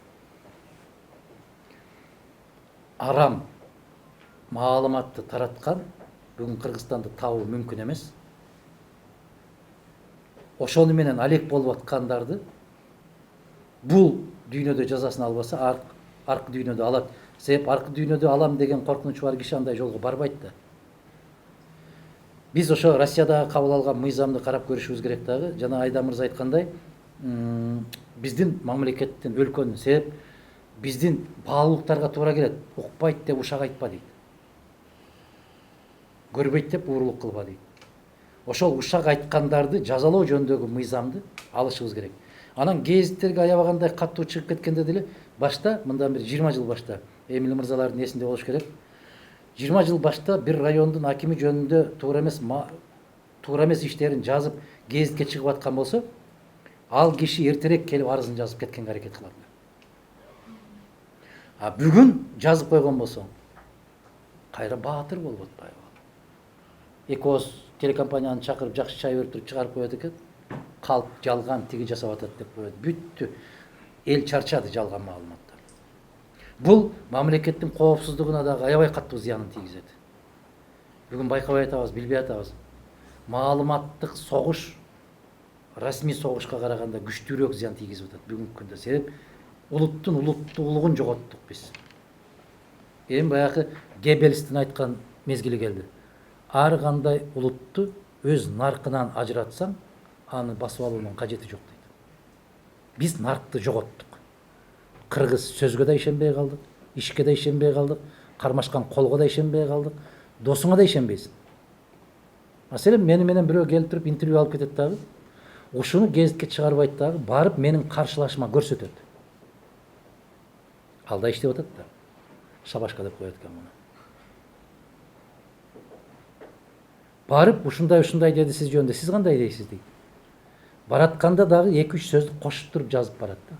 [SPEAKER 1] Арам маалыматты тараткан бүгүн Кыргызстанды табуу мүмкүн эмес. Ошону менен алек болуп аткандарды бул дүйнөдө жазасын албаса, аркы дүйнөдө алат. Себеп аркы дүйнөдө алам деген коркунучу бар киши андай жолго барбайт да. Биз ошо Россиядагы кабыл алган мыйзамды карап көрүшүбүз керек дагы. Жана Айда мырза айткандай, биздин мамлекеттин, өлкөнүн, себеп биздин баалуулуктарга туура келет. Укпайт деп ушак айтпа дейт. Көрбөйт деп уурулук кылба дейт. Ошол ушак айткандарды жазалоо жөнүндөгү мыйзамды алышыбыз керек. Анан гезиттерге аябагандай каттуу чыгып кеткенде деле башта, мындан бир 20 жыл башта, Эмил мырзалардын эсинде болуш керек. 20 жыл башта бир райондун акими жөнүндө туура эмес иштерин жазып гезитке чыгып аткан болсо, ал киши эртерээк келип арызын жазып кеткенге аракет кылат. А бүгүн жазып койгон болсоң, кайра баатыр болуп атпайбы? Экос телекомпанияны чакырып жакшы чай берип туруп чыгарып коет экен. Калп жалган тиги жасап атат деп коет. Бүттү. Эл чарчады жалган маалыматтар. Бул мамлекеттин коопсуздугуна дагы аябай каттуу зыянын тийгизет. Бүгүн байкабай атабыз, билбей атабыз. Маалыматтык согуш расмий согушка караганда күчтүүрөөк зыян тийгизип атат бүгүнкү күндө. Себеп улуттун улуттуулугун жоготтук биз. Эми баягы Геббельстин айткан мезгили келди. Ар кандай улутту өз наркынан ажыратсаң, аны басып алуунун кажети жок дейт. Биз наркты жоготтук. Кыргыз сөзгө да ишенбей калдык, ишке да ишенбей калдык, кармашкан колго да ишенбей калдык, досуңа да ишенбейсиң. Маселен, мени менен бирөө келип туруп интервью алып кетет дагы. Ушуну гезитке чыгарбайт дагы, барып менин каршылашыма көрсөтөт. Алда иштеп атат да. Шабашка деп коет экен муну. Барып ушундай деди сиз жөнүндө, сиз кандай дейсиз дейт. Баратканда дагы 2-3 сөздү кошуп туруп жазып барат да.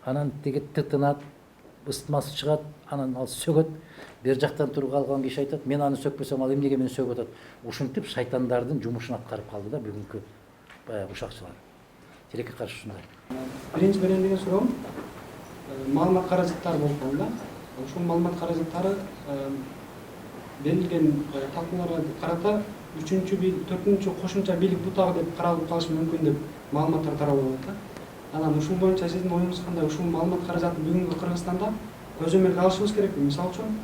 [SPEAKER 1] Анан тиги тытынат, ыстмасы чыгат, анан ал сөгөт. Бер жактан туруп алган киши айтат, мен аны сөкпөсөм ал эмнеге мени сөгүп атат. Ушинтип шайтандардын жумушун аткарып калды да бүгүнкү баягы ушакчылар. Тилекке каршы ушундай.
[SPEAKER 7] Биринчи берендеген суроом маалымат каражаттары болуп калды да. Ушул маалымат каражаттары берилген талкууларга карата 3-чү бийлик, 4-чү кошумча бийлик бутагы деп каралып калышы мүмкүн деп маалыматтар таралып атат да. Анан ушул боюнча сиздин оюңуз кандай? Ушул маалымат каражатын бүгүнкү Кыргызстанда көзөмөлгө алышыбыз керекпи? Мисалы үчүн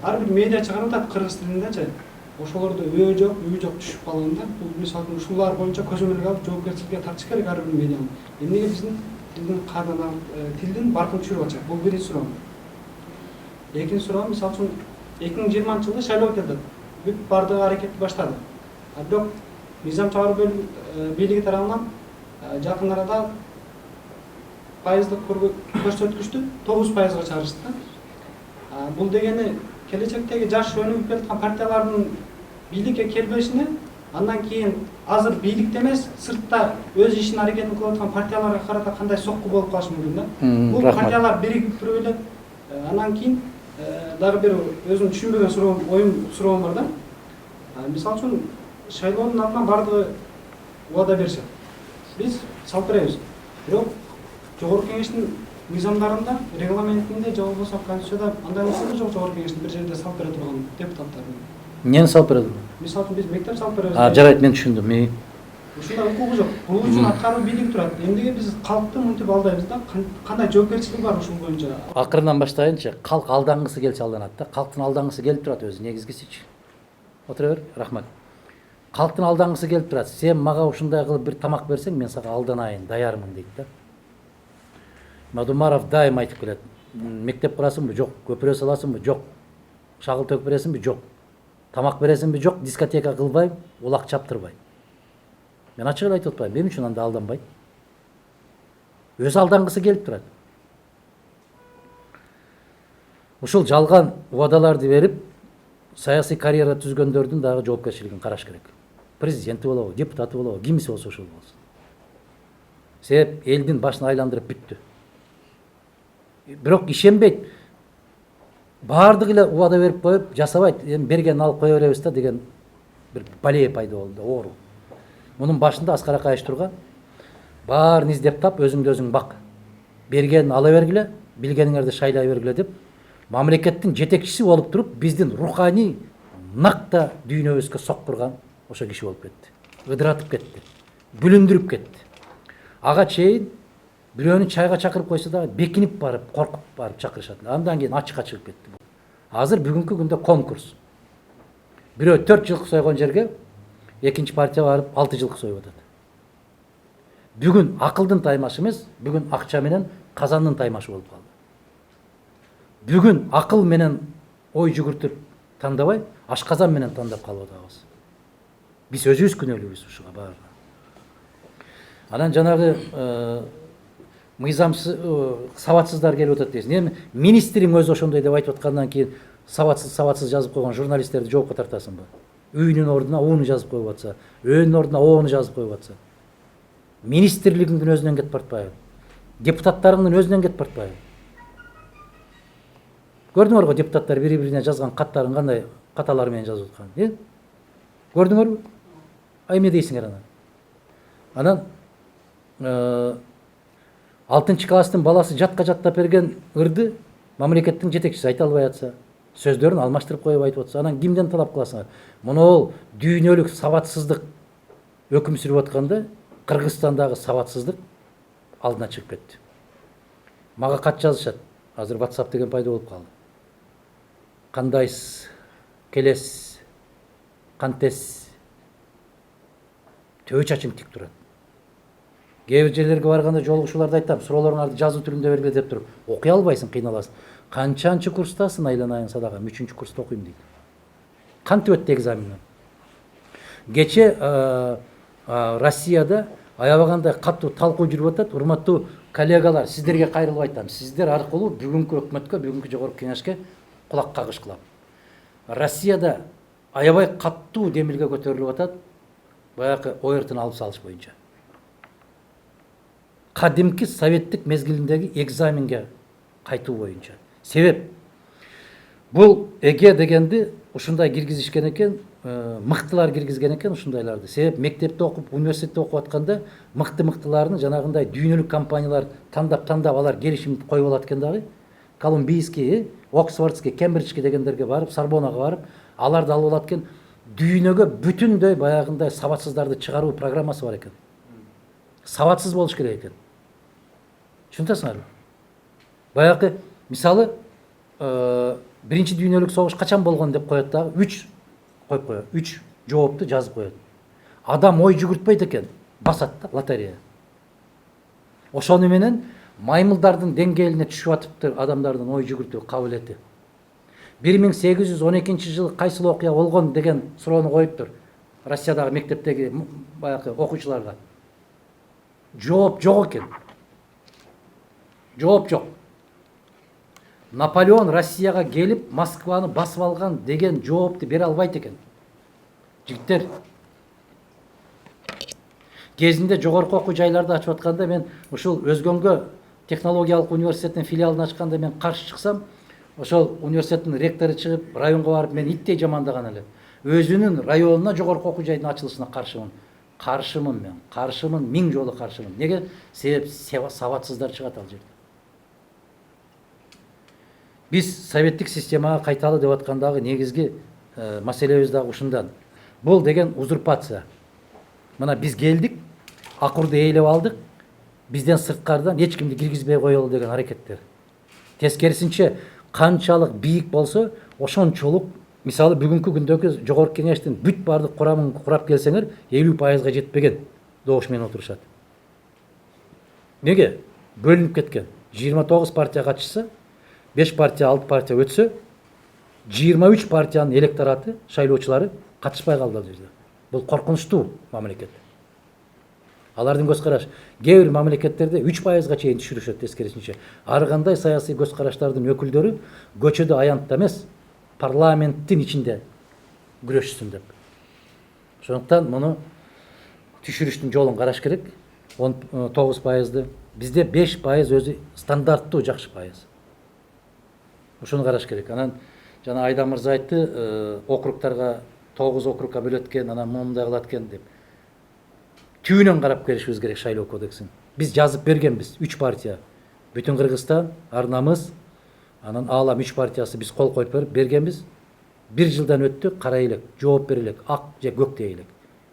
[SPEAKER 7] ар бир медиа чыгарып атат кыргыз тилиндечи. Ошолордо өө жок түшүп калганда, бул мисалы үчүн ушулар боюнча көзөмөлгө алып жоопкерчиликке тартыш керек ар бир медианы. Эмнеге биздин тилдин баркын түшүрүп атышат? Бул биринчи суроом. Экинчи суроом, мисалы үчүн 2020-жылы шайлоо келди. Бүт бардыгы аракетти баштады. Бирок мыйзам чыгаруу бийлиги тарабынан жакын арада пайыздык көрсөткүчтү 9%га чыгарышты. Бул дегени келечектеги жаш өнүгүп келаткан партиялардын бийликке келбешине, андан кийин азыр бийликте эмес, сыртта өз ишин аракетин кылып аткан партияларга карата кандай сокку болуп калышы мүмкүн да? Бул партиялар биригип туруп эле анан кийин дагы бир өзүм түшүнбөгөн суроом бар да. Мисалы үчүн шайлоонун алдынан бардыгы убада беришет. Биз салып беребиз. Бирок жогорку кеңештин мыйзамдарында, регламентинде же болбосо конституцияда андай нерсе жок, жогорку кеңештин бир жерде салып бере турган депутаттар.
[SPEAKER 1] Эмнени салып берет?
[SPEAKER 7] Мисалы үчүн биз мектеп салып беребиз.
[SPEAKER 1] Жарайт, мен түшүндүм.
[SPEAKER 7] Ушундай укугу жок. Бул үчүн аткаруу бийлик турат. Эмнеге биз калкты мынтип алдайбыз да? Кандай жоопкерчилик бар ушул боюнча?
[SPEAKER 1] Акырынан баштайынчы, калк алдангысы келсе алданат да. Калктын алдангысы келип турат өзү негизгисичи. Отура бер, рахмат. Калктын алдангысы келип турат. Сен мага ушундай кылып бир тамак берсең, мен сага алданайын, даярмын дейт да. Мадумаров дайым айтып келет. Мектеп курасыңбы? Жок. Көпүрө саласыңбы? Жок. Шагыл төгүп бересиңби? Жок. Тамак бересиңби? Жок. Дискотека кылбайм, улак чаптырбайм. Мен ачык эле айтып атпайм, мен үчүн анда алданбайт. Өз алдангысы келип турат. Ушул жалган убадаларды берип, саясий карьера түзгөндөрдүн дагы жоопкерчилигин караш керек. Президенти болобу, депутаты болобу, кимиси болсо ошол болсун. Себеп элдин башын айландырып бүттү. Бирок ишенбейт. Баардыгы эле убада берип коюп, жасабайт. Эми бергенин алып кое беребиз да деген бир балия пайда болду, оору. Мунун башында Аскар Акаевич турган. Баарын издеп тап, өзүңдү өзүң бак. Бергенин ала бергиле, билгениңерди шайлай бергиле деп, мамлекеттин жетекчиси болуп туруп, биздин руханий накта дүйнөбүзгө соккурган ошо киши болуп кетти. Ыдыратып кетти, бүлүндүрүп кетти. Ага чейин бирөөнү чайга чакырып койсо дагы бекинип барып, коркуп барып чакырышат. Андан кийин ачыкка чыгып кетти. Азыр бүгүнкү күндө конкурс. Бирөө 4 жылкы сойгон жерге экинчи партия барып 6 жылкы союп атат. Бүгүн акылдын таймашы эмес, бүгүн акча менен казандын таймашы болуп калды. Бүгүн акыл менен ой жүгүртүп тандабай, ашказан менен тандап калып атабыз. Биз өзүбүз күнөөлүүбүз ушуга баарына. Анан жанагы мыйзамсыз, сабатсыздар келип атат дейсиң. Эми министриң өзү ошондой деп айтып аткандан кийин сабатсыз жазып койгон журналисттерди жоопко тартасыңбы? Үйүнүн ордуна ууну жазып коюп атса, өөнүн ордуна оону жазып коюп атса. Министрлигиңдин өзүнөн кетип бартпайбы? Депутаттарыңдын өзүнөн кетип бартпайбы? Көрдүңөр го депутаттар бири-бирине жазган каттарын кандай каталар менен жазып атканын, көрдүңөрбү? Эмне дейсиңер анан? Анан 6 класстын баласы жатка жаттап берген ырды мамлекеттин жетекчиси айта албай атса, сөздөрүн алмаштырып коюп айтып атса, анан кимден талап кыласыңар? Мына дүйнөлүк сабатсыздык өкүм сүрүп атканда Кыргызстандагы сабатсыздык алдына чыгып кетти. Мага кат жазышат. Азыр WhatsApp деген пайда болуп калды. Кандайсыз, келесиз, кантесиз? Төбө чачың тик турат. Кээ бир жерлерге барганда жолугушууларда айтам, суроолоруңарды жазуу түрүндө бергиле деп туруп, окуй албайсың, кыйналасың. Канчанчы курстасың айланайын садагам, 3-чү курста окуйм дейт. Кантип өттү экзаменден? Кече Россияда аябагандай катуу талкуу жүрүп атат. Урматтуу коллегалар, сиздерге кайрылып айтам. Сиздер аркылуу бүгүнкү өкмөткө, бүгүнкү жогорку кеңешке кулак кагыш кылам. Россияда аябай катуу демилге көтөрүлүп атат. Баягы ОРТны алып салыш боюнча. Кадимки советтик мезгилиндеги экзаменге кайтуу боюнча. Себеп бул эге дегенди ушундай киргизишкен экен, мыктылар киргизген экен ушундайларды. Себеп мектепте окуп, университетте окуп атканда мыкты-мыктыларын жанагындай дүйнөлүк компаниялар тандап алар келишим коюп алат экен дагы. Колумбийский, Оксфордский, Кембриджский дегендерге барып, Сорбонага барып, аларды алып алат экен. Дүйнөгө бүтүндөй баягындай сабатсыздарды чыгаруу программасы бар экен. Сабатсыз болуш керек экен. Түшүнөсүңөрбү? Баягы мисалы биринчи дүйнөлүк согуш качан болгон деп коет дагы 3 коюп коет. 3 жоопту жазып коет. Адам ой жүгүртпөйт экен, басат да лотерея. Ошону менен маймылдардын деңгээлине түшүп атыптыр адамдардын ой жүгүртүү кабилети. 1812 жылы кайсыл окуя болгон деген суроону коюптур Россиядагы мектептеги баягы окуучуларга. Жооп жок экен. Жооп жок. Наполеон Россияга келип Москваны басып алган деген жоопту бере албайт экен. Жигиттер, кезинде жогорку окуу жайларды ачып атканда мен ушул өзгөнгө технологиялык университеттин филиалын ачканда мен каршы чыксам, ошол университеттин ректору чыгып районго барып мен иттей жамандаган эле. Өзүнүн районуна жогорку окуу жайдын ачылышына каршымын. Каршымын мен. Каршымын, 1000 жолу каршымын. Неге? Себеп сабатсыздар чыгат ал жерде. Биз советтик системага кайталы деп аткандагы негизги маселебиз дагы ушундан. Бул деген узурпация. Мына биз келдик, акурду ээлеп алдык, бизден сырткардан эч кимди киргизбей коелу деген аракеттер. Тескерисинче канчалык бийик болсо, ошончолук, мисалы бүгүнкү күндөгү жогорку кеңештин бүт бардык курамын курап келсеңер, 50% жетпеген добуш менен отурушат. Неге? Бөлүнүп кеткен. 29 партия катышса, 5 партия, 6 партия өтсө, 23 партиянын электораты, шайлоочулары катышпай калды ал жерде. Бул коркунучтуу мамлекет. Алардын көз караш кээ бир мамлекеттерде 3%га чейин түшүрүшөт тескерисинче. Ар кандай саясий көз караштардын өкүлдөрү көчөдө аянтта эмес, парламенттин ичинде күрөшсүн деп. Ошондуктан муну түшүрүштүн жолун караш керек. 19%ды. Бизде 5% өзү стандарттуу жакшы пайыз. Ошону караш керек. Анан жана Айдан мырза айтты, округтарга 9 округга бөлөт экен, анан мындай кылат экен деп. Түйүнөн карап келишибиз керек шайлоо кодексин. Биз жазып бергенбиз 3 партия. Бүтүн Кыргызстан, Арнамыз, анан Аалам 3 партиясы биз кол коюп бергенбиз. 1 жылдан өттү, карай элек, жооп бере элек, ак же көк дей элек.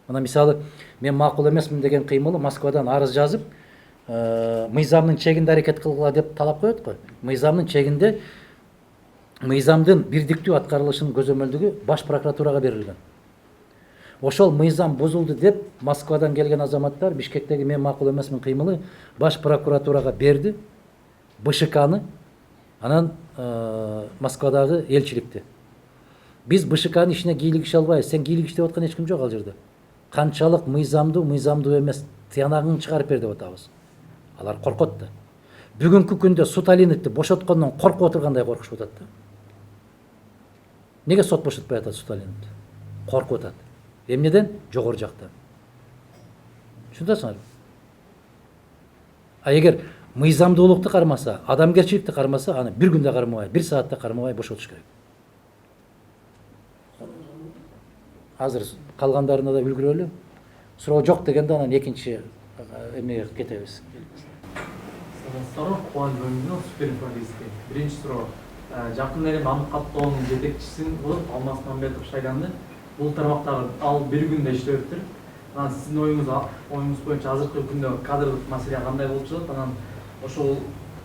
[SPEAKER 1] Мына мисалы мен макул эмесмин деген кыймылы Москвадан арыз жазып, мыйзамдын чегинде аракет кылгыла деп талап коет го. Мыйзамдын чегинде мыйзамдын бирдиктүү аткарылышынын көзөмөлдүгү баш прокуратурага берилген. Ошол мыйзам бузулду деп Москвадан келген азаматтар Бишкектеги мен макул эмесмин кыймылы баш прокуратурага берди, БШКны, анан Москвадагы элчиликти. Биз БШКнын ишине кийлигише албайбыз. Сен кийлигиш деп аткан эч ким жок ал жерде. Канчалык мыйзамдуу эмес тыянагын чыгарып бер деп атабыз. Алар коркот да. Бүгүнкү күндө Суталиновду бошоткондон коркуп отургандай коркушуп атат да. Неге сот бошотпай атат Суталиновду? Коркуп атат. Эмнеден? Жогору жактан. Түшүнөсүңөрбү? А эгер мыйзамдуулукту кармаса, адамгерчиликти кармаса, аны бир күндө кармабай, бир саатта кармабай бошотуш керек. Азыр калгандарына да үлгүрөлү. Суроо жок дегенде анан экинчи эмнеге кетебиз.
[SPEAKER 8] Саламатсыздарбы, Кубаныч бөлүмүнөн суперинформативистке. Биринчи суроо. Жакында эле Мамыт каттоонун жетекчисин кылып Алмаз Мамбетов шайланды. Бул тармактагы ал бир күндө иштептир. Анан сиздин оюңуз боюнча азыркы күндө кадрлык маселе кандай болуп жатат? Анан ошол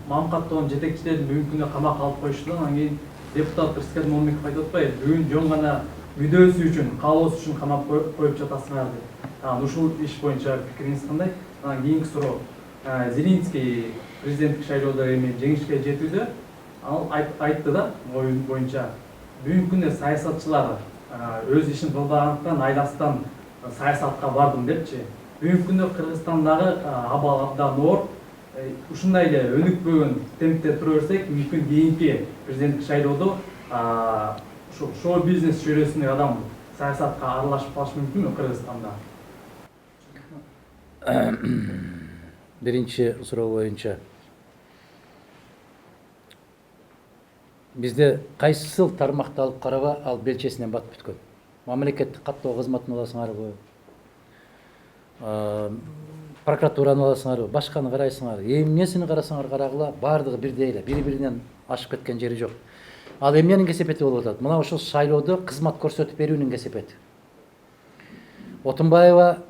[SPEAKER 8] Мамыт каттоонун жетекчилерин бүгүнкү күндө камакка алып коюшту. Анан кийин депутат Рыскат Момунбеков айтып атпайбы? Бүгүн жөн гана мүдөөсү үчүн, каалоосу үчүн камап коюп жатасыңар деп. Анан ушул иш боюнча пикириңиз кандай? Анан кийинки суроо. Зеленский президенттик шайлоодо эми жеңишке жетүүдө ал айтты да, оюн боюнча бүгүнкү күндө саясатчылар өз ишин кылбагандыктан айластан саясатка бардым депчи. Бүгүнкү күндө Кыргызстандагы абал абдан оор. Ушундай эле өнүкпөгөн темпте тура берсек, мүмкүн кийинки президенттик шайлоодо ошо шоу-бизнес чөйрөсүндөгү адам саясатка аралашып калышы мүмкүнбү Кыргызстанда?
[SPEAKER 1] Биринчи суроо боюнча бизде кайсыл тармакты алып караба, ал белчесинен батып бүткөн. Мамлекеттик каттоо кызматын аласыңарбы, прокуратураны аласыңарбы, башканы карайсыңар, эмнесини карасаңар карагыла, баардыгы бирдей эле, бири-биринен ашып кеткен жери жок. Ал эмненин кесепети болуп атат? Мына ошол шайлоодо кызмат көрсөтүп берүүнүн кесепети. Отунбаева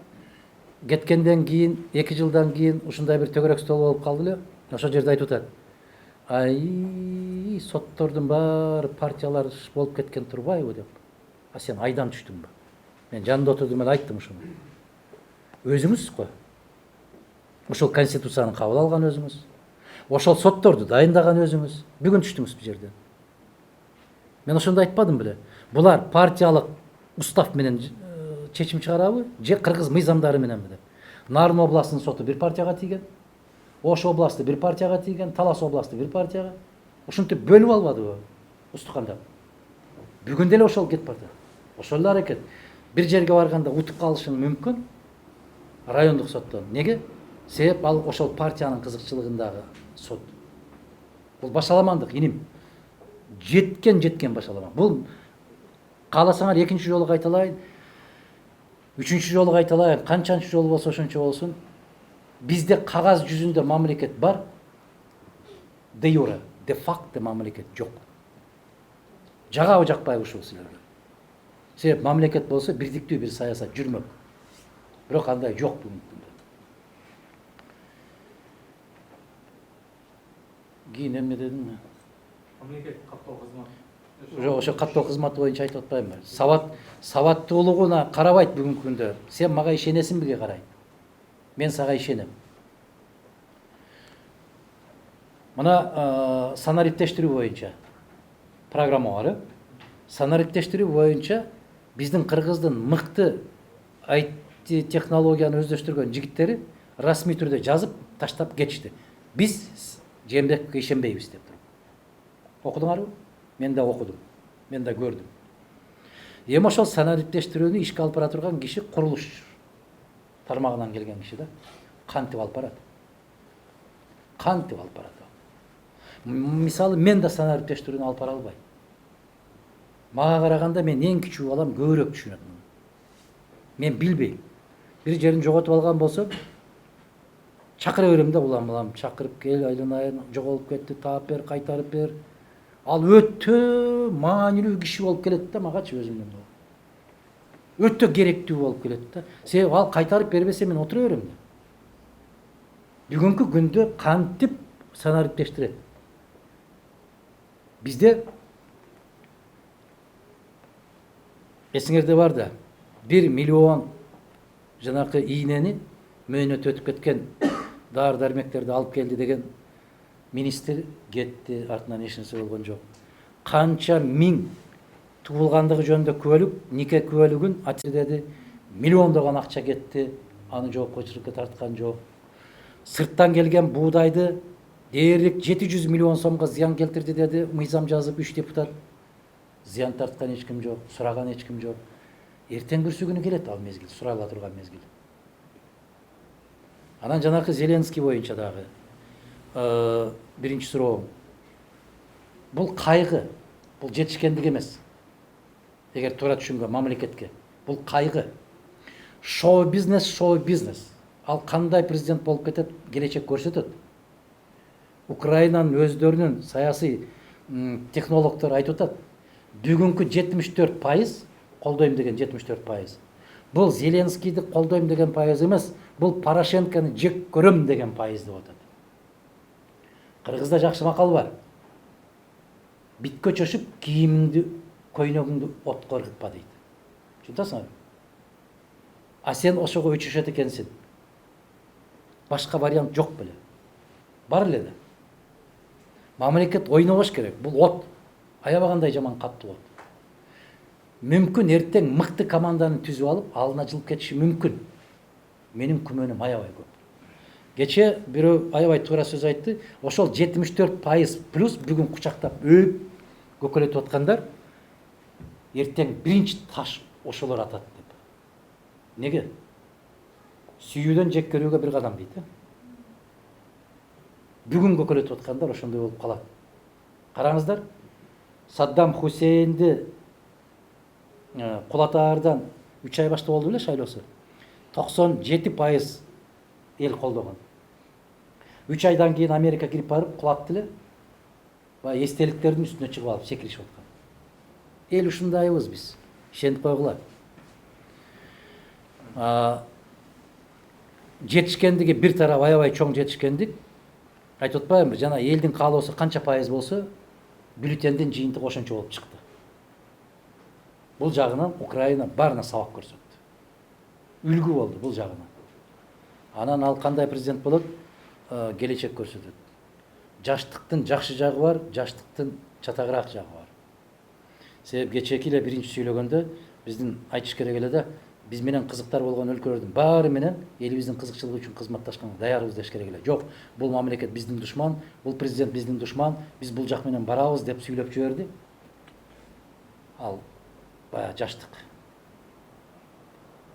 [SPEAKER 1] кеткенден кийин 2 жылдан кийин ушундай бир төгөрөк стол болуп калды эле. Ошол жерде айтып атат. Ай, соттордун баары партиялар болуп кеткен турбайбы деп. А сен айдан түштүңбү? Мен жанында отурдум эле айттым ушуну. Өзүңүз го. Ошол конституцияны кабыл алган өзүңүз. Ошол сотторду дайындаган өзүңүз. Бүгүн түштүңүз бул жерден. Мен ошондо айтпадым беле. Булар партиялык устав менен чечим чыгарабы, же кыргыз мыйзамдары мененби деп. Нарын областынын соту бир партияга тийген, Ош областы бир партияга тийген, Талас областы бир партияга. Ушинтип бөлүп албадыбы устуканда? Бүгүн деле ошол кетип барды. Ошол эле аракет. Бир жерге барганда утуп калышы мүмкүн райондук соттон. Неге? Себеп ал ошол партиянын кызыкчылыгындагы сот. Бул башаламандык, иним. Жеткен башаламан. Бул кааласаңар экинчи жолу кайталайын, үчүнчү жолу кайталайын, канчанчы жолу болсо ошончо болсун. Бизде кагаз жүзүндө мамлекет бар, де юре, де факто мамлекет жок. Жагабы жакпайбы ушул силерге? Себеп мамлекет болсо бирдиктүү бир саясат жүрмөк. Бирок андай жок бүгүнкү күндө. Кийин эмне дедим?
[SPEAKER 8] Мамлекет каттоо кызматы.
[SPEAKER 1] Ошо каттоо кызматы боюнча айтып атпаймынбы? Сабаттуулугуна карабайт бүгүнкү күндө. Сен мага ишенесиңбиге карайт. Мен сага ишенем. Мына санариптештирүү боюнча программа бар. Санариптештирүү боюнча биздин Кыргыздын мыкты IT технологияны өздөштүргөн жигиттери расмий түрдө жазып таштап кетишти. Биз Жээнбековго ишенбейбиз деп туруп. Окудуңарбы? Мен да окудум. Мен да көрдүм. Эми ошол санариптештирүүнү ишке алып бара турган киши курулуш тармагынан келген киши да. Кантип алып барат? Кантип алып барат? Мисалы мен да санариптештирүүнү алып бара албайм. Мага караганда мен эң кичүү балам көбүрөөк түшүнөт. Мен билбейм. Бир жерин жоготуп алган болсом, чакыра берем да улам чакырып кел, айланайын, жоголуп кетти, таап бер, кайтарып бер. Ал өтө маанилүү киши болуп келет да магачы өзүмдөн. Өтө керектүү болуп келет да. Себеп ал кайтарып бербесе мен отура берем да. бүгүнкү күндө кантип санариптештирет? Бизде эсиңерде бар да 1 миллион жанакы ийнени мөөнөт өтүп кеткен дары дармектерди алып келди деген министр кетти, артынан эч нерсе болгон жок. Канча миң туулгандыгы жөнүндө күбөлүк, нике күбөлүгүн ачыдеди, миллиондогон акча кетти, аны жоопкерчиликке тарткан жок. Сырттан келген буудайды дээрлик 700 миллион сомго зыян келтирди деди, мыйзам жазып 3 депутат. Зыян тарткан эч ким жок, сураган эч ким жок. Эртең күрсү келет ал мезгил, сурала турган мезгил. Анан жанакы Зеленский боюнча дагы биринчи суроом. Бул кайгы, бул жетишкендик эмес. Эгер туура түшүнгөн мамлекетке, бул кайгы. Шоу-бизнес. Ал кандай президент болуп кетет, келечек көрсөтөт. Украинанын өздөрүнүн саясий технологдору айтып атат. Бүгүнкү 74% колдойм деген 74%. Бул Зеленскийди колдойм деген пайыз эмес, бул Порошенкону жек көрөм деген пайыз деп атат. Кыргызда жакшы макал бар. Биткө чөшүп кийимиңди, көйнөгүңдү отко ыргытпа дейт. Түшүнөсүңбү? А сен ошого өчүшөт экенсиң. Башка вариант жок беле. Бар эле да. Мамлекет ойнобош керек. Бул от. Аябагандай жаман каттуу от. Мүмкүн эртең мыкты команданы түзүп алып, алына жылып кетиши мүмкүн. Менин күмөнүм аябай көп. Кече бирөө аябай туура сөз айтты. Ошол 74% плюс бүгүн кучактап өйүп көкөлөтүп аткандар эртең биринчи таш ошолор атат деп. Неге? Сүйүүдөн жек көрүүгө бир кадам дейт. Бүгүн көкөлөтүп аткандар ошондой болуп калат. Караңыздар, Саддам Хусейнди кулатаардан 3 ай башта болду беле шайлоосу. 97% эл колдогон. 3 айдан кийин Америка кирип барып кулатты эле. Баягы эстеликтердин үстүнө чыгып алып секиришип аткан. Эл ушундайбыз биз. Ишенип койгула. Жетишкендиги бир тарап аябай чоң жетишкендик. Айтып атпаймынбы, жана элдин каалоосу канча пайыз болсо, бюллетендин жыйынтыгы ошончо болуп чыкты. Бул жагынан Украина баарына сабак көрсөттү. Үлгү болду бул жагынан. Анан ал кандай президент болот? Келечек көрсөтөт. Жаштыктын жакшы жагы бар, жаштыктын чатагыраак жагы бар. Себеп кечеки эле биринчи сүйлөгөндө биздин айтыш керек эле да, биз менен кызыктар болгон өлкөлөрдүн баары менен элибиздин кызыкчылыгы үчүн кызматташканга даярбыз деш керек эле. Жок, бул мамлекет биздин душман, бул президент биздин душман, биз бул жак менен барабыз деп сүйлөп жиберди. Ал баягы жаштык.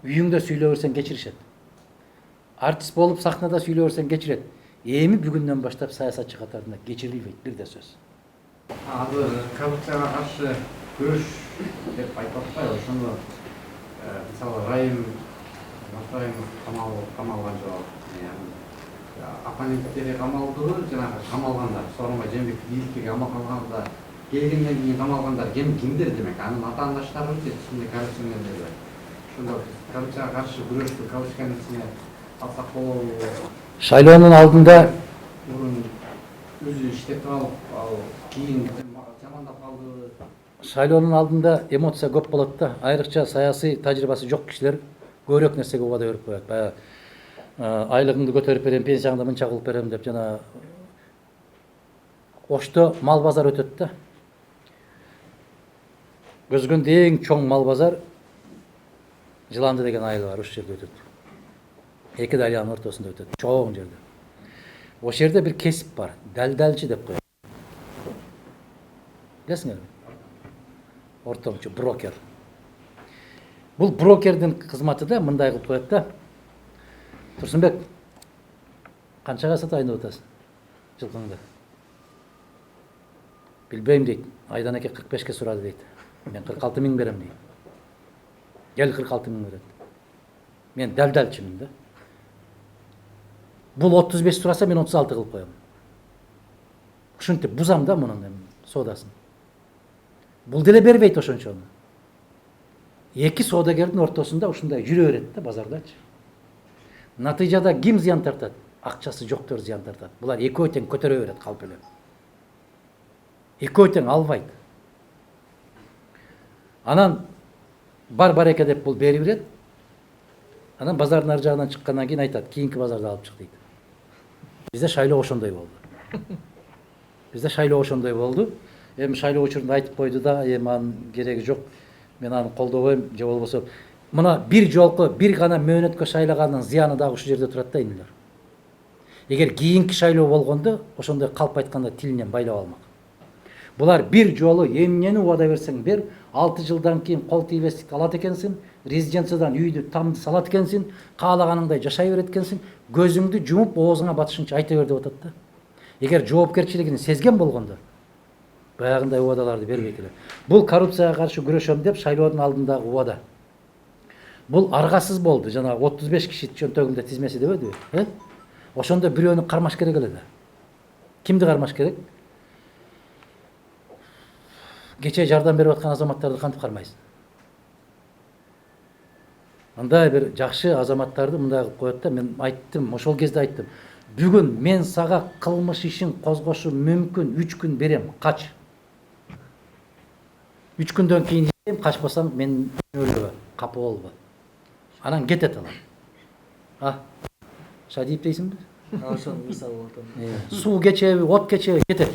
[SPEAKER 1] Үйүңдө сүйлөп берсең кечиришет. Артист болуп сахнада сүйлөп берсең кечирет. Эми бүгүндөн баштап саясатчы катарында кечирилбейт бир да сөз.
[SPEAKER 5] Азыр коррупцияга каршы күрөш деп айтып атпайбы, ошондо мисалы Райым Матаев камалган жок. Оппоненттери камалдыбы, жанагы камалгандар, Сооронбай Жээнбеков бийликке камалганда келгенден кийин камалгандар кимдер демек? Анын атаандаштары же ичинде коррупционерлер бар. Ошондо коррупцияга каршы күрөштү калышкан ичине алсак болобу?
[SPEAKER 1] Шайлоонун алдында
[SPEAKER 5] Мурун өзү иштетип алып, ал кийин жамандап калды.
[SPEAKER 1] шайлоонун алдында эмоция көп болот да. Айрыкча саясий тажрыйбасы жок кишилер көбүрөөк нерсеге убада берип коет. Баягы айлыгыңды көтөрүп берем, пенсияңды мынча кылып берем деп жана Ошто мал базар өтөт да. Өзгөндө эң чоң мал базар Жыланды деген айыл бар, ошол жерде өтөт. Эки дарыянын ортосунда өтөт, чоң жерде. Ошол жерде бир кесип бар, далдалчы деп коет. Билесиңерби? Ортомчу брокер. Бул брокердин кызматы да мындай кылып коет да. Турсунбек, канчага сатайын деп атасың жылкыңды? Билбейм дейт. Айдан эке 45-ке сурады дейт. Мен 46 миң берем дейт. Гел 46 миң берет. Мен далдалчымын да. Бул 35 сураса мен 36 кылып коем. Ушинтип бузам да мунун соодасын. Бул деле бербейт ошончону. Эки соодагердин ортосунда ушундай жүрө берет да базардачы. Натыйжада ким зыян тартат? акчасы жоктор зыян тартат. Булар экөө тең көтөрө берет калп эле. Экөө тең албайт. Анан бар бареке деп бул берип берет. Анан базардын ар жагынан чыккандан кийин айтат, кийинки базарда алып чык дейт. Бизде шайлоо ошондой болду. Бизде шайлоо ошондой болду. Эми шайлоо учурунда айтып койду да, эми анын кереги жок. Мен аны колдобойм, же болбосо мына бир жолку бир гана мөөнөткө шайлагандын зыяны дагы ушул жерде турат да инилер. Эгер кийинки шайлоо болгондо ошондой калп айтканда тилинен байлап алмак. Булар бир жолу эмнени убада берсең бер, 6 жылдан кийин кол тийбестик алат экенсиң, резиденциядан үйдү тамды салат экенсиң, каалаганыңдай жашай берет экенсиң, көзүңдү жумуп оозуңа батышынча айта бер деп атат да. Эгер жоопкерчилигин сезген болгондо баягындай убадаларды бербейт эле. Бул коррупцияга каршы күрөшөм деп шайлоодун алдындагы убада. Бул аргасыз болду. Жана 35 киши чөнтөгүндө тизмеси дебедиби? Ошондо бирөөнү кармаш керек эле да. Кимди кармаш керек? Кече жардам берип аткан азаматтарды кантип кармайсың? Андай бир жакшы азаматтарды мындай кылып коет да, мен айттым, ошол кезде айттым. Бүгүн мен сага кылмыш ишин козгошум мүмкүн, 3 күн берем, кач. 3 күндөн кийин дейм, качпасаң мен өлгө, капы болбо. Анан кетет алам. Шадип дейсиңби?
[SPEAKER 9] Ошону мисал болот.
[SPEAKER 1] Суу кечеби, от кечеби кетет.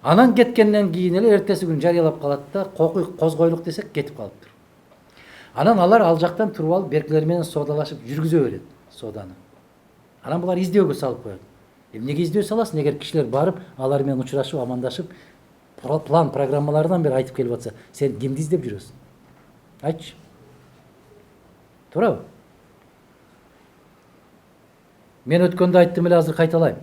[SPEAKER 1] Анан кеткенден кийин эле эртеси күн жарыялап калат да, козгойлук десек кетип калыптыр. Анан алар ал жактан туруп алып беркилер менен соодалашып жүргүзө берет сооданы. Анан булар издөөгө салып коет. Эмнеге издөө саласың? Эгер кишилер барып, алар менен учурашып, амандашып, план программалардан бери айтып келип атса, сен кимди издеп жүрөсүң? Айтчы. Туурабы? Мен өткөндө айттым эле, азыр кайталайм.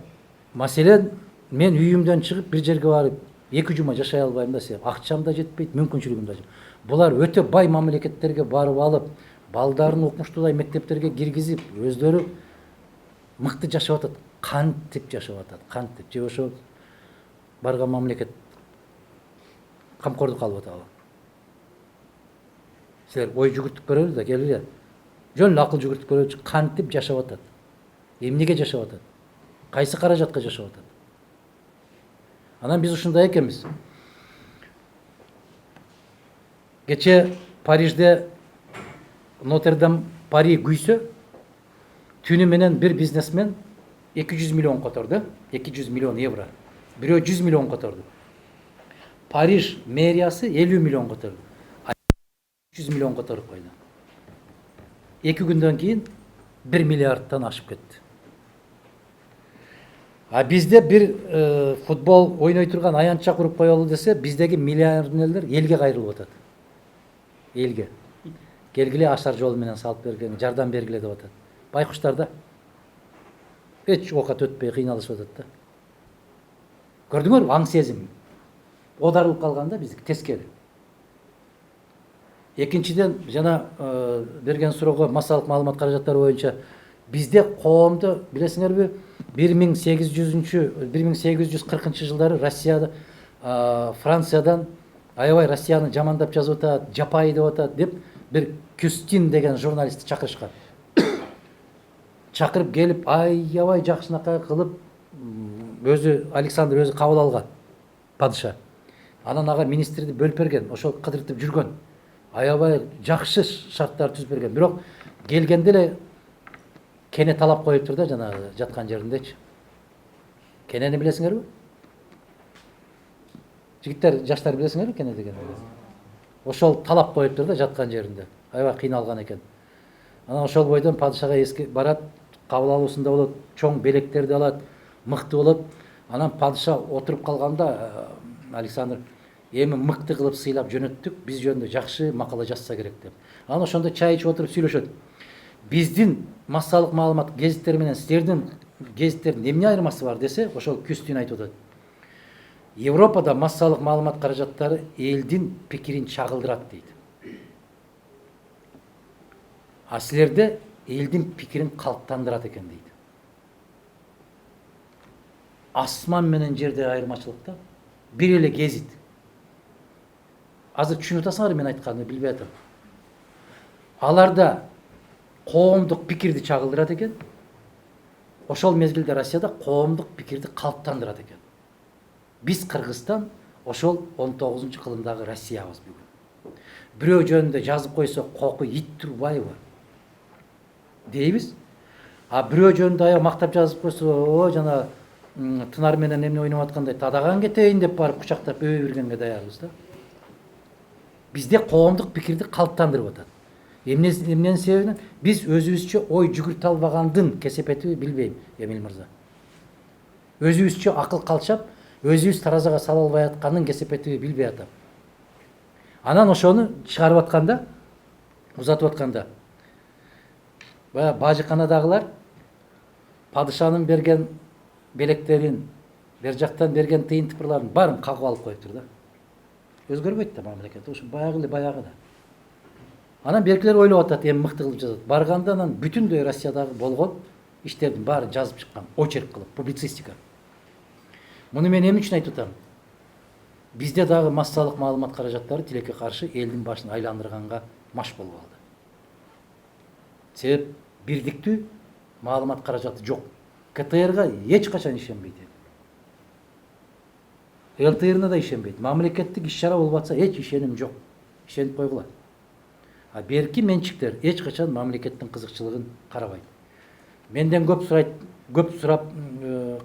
[SPEAKER 1] Маселен, мен үйүмдөн чыгып бир жерге барып 2 жума жашай албайм да, себеп акчам да жетпейт, мүмкүнчүлүгүм да жок. Булар өтө бай мамлекеттерге барып алып, балдарын укмуштуудай мектептерге киргизип, өздөрү мыкты жашап атат. Кантип жашап атат? Кантип? Же ошо барган мамлекет камкордук алып атабы? Силер ой жүгүртүп көрөлү да, келгиле. Жөн эле акыл жүгүртүп көрөлүчү, кантип жашап атат? Эмнеге жашап атат? Кайсы каражатка жашап атат? Анан биз ушундай экенбиз. Кече Парижде Нотр-Дам Пари күйсө, түнү менен бир бизнесмен 200 миллион которду, 200 миллион евро. Бирөө 100 миллион которду. Париж мэриясы 50 миллион которду. 300 миллион которуп койду. 2 күндөн кийин 1 миллиардтан ашып кетти. А бизде бир футбол ойной турган аянтча куруп коелу десе, биздеги миллионерлер элге кайрылып атат. Элге. Келгиле ашар жол менен салып берген, жардам бергиле деп атат. Байкуштар да эч оокат өтпөй кыйналышып атат да. Көрдүңөрбү? Аң сезим. Оодарылып калганда биздики тескери. Экинчиден, жана берген суроого массалык маалымат каражаттары боюнча бизде коомдо билесиңерби 1840 жылдары Россияда, Франциядан аябай Россияны жамандап жазып атат, жапайы деп атат деп бир Кюстин деген журналистти чакырышкан. Чакырып келип аябай жакшынакай кылып өзү Александр өзү кабыл алган падыша. Анан ага министрди бөлүп берген, ошол кыдыртып жүргөн. Аябай жакшы шарттар түзүп берген. Бирок келгенде эле кене талап коюптур да, жанагы жаткан жериндечи. Кенени билесиңерби? Жигиттер, жаштар билесиңерби кене дегенди? Ошол талап коюптур да жаткан жеринде. Аябай кыйналган экен. Анан ошол бойдон падышага эски барат, кабыл алуусунда болот, чоң белектерди алат, мыкты болот. Анан падыша отуруп калганда Александр эми мыкты кылып сыйлап жөнөттүк, биз жөнүндө жакшы макала жазса керек деп. Анан ошондо чай ичип отуруп сүйлөшөт. Биздин массалык маалымат гезиттери менен силердин гезиттердин эмне айырмасы бар десе, ошол Кюстин айтып атат. Европада массалык маалымат каражаттары элдин пикирин чагылдырат дейт. А силерде элдин пикирин калыптандырат экен дейт. Асман менен жерде айырмачылык да. Бир эле гезит. Азыр түшүнүп атасыңарбы мен айтканымды, билбей атам. Аларда коомдук пикирди чагылдырат экен. ошол мезгилде Россияда коомдук пикирди калыптандырат экен. Биз Кыргызстан ошол 19-кылымдагы Россиябыз бүгүн. Бирөө жөнүндө жазып койсо Коку ит Турбаева дейбиз. А бирөө жөнүндө аяк мактап жазып койсо, жана Тынар менен эмне ойноп аткандай тадаган кетейин деп барып кучактап өбөй бергенге даярбыз да. Бизде коомдук пикирди калыптандырып атат. Эмненин себебинен биз өзүбүзчө ой жүгүртө албагандын кесепети билбейм, Эмил мырза. Өзүбүзчө акыл калчап, өзүбүз таразага сала албай аткандын кесепети билбей атам. Анан ошону чыгарып атканда, узатып атканда, баягы бажыканадагылар падышанын берген белектерин, бер жактан берген тыйын тыпырларын баарын кагып алып коюптур да. Өзгөрбөйт да мамлекет, ушу баягы эле баягы да. Анан беркилер ойлоп атат, эми мыкты кылып жазат. Барганда анан бүтүндөй Россиядагы болгон иштердин баарын жазып чыккан, очерк кылып, публицистика. Муну мен эмне үчүн айтып атам? Бизде дагы массалык маалымат каражаттары тилекке каршы элдин башын айландырганга маш болуп алды. Себеп бирдиктүү маалымат каражаты жок. КТРга эч качан ишенбейт. ЛТРна да ишенбейт. Мамлекеттик иш-чара болуп атса эч ишеним жок. Ишенип койгула. А берки менчиктер эч качан мамлекеттин кызыкчылыгын карабайт. Менден көп сурап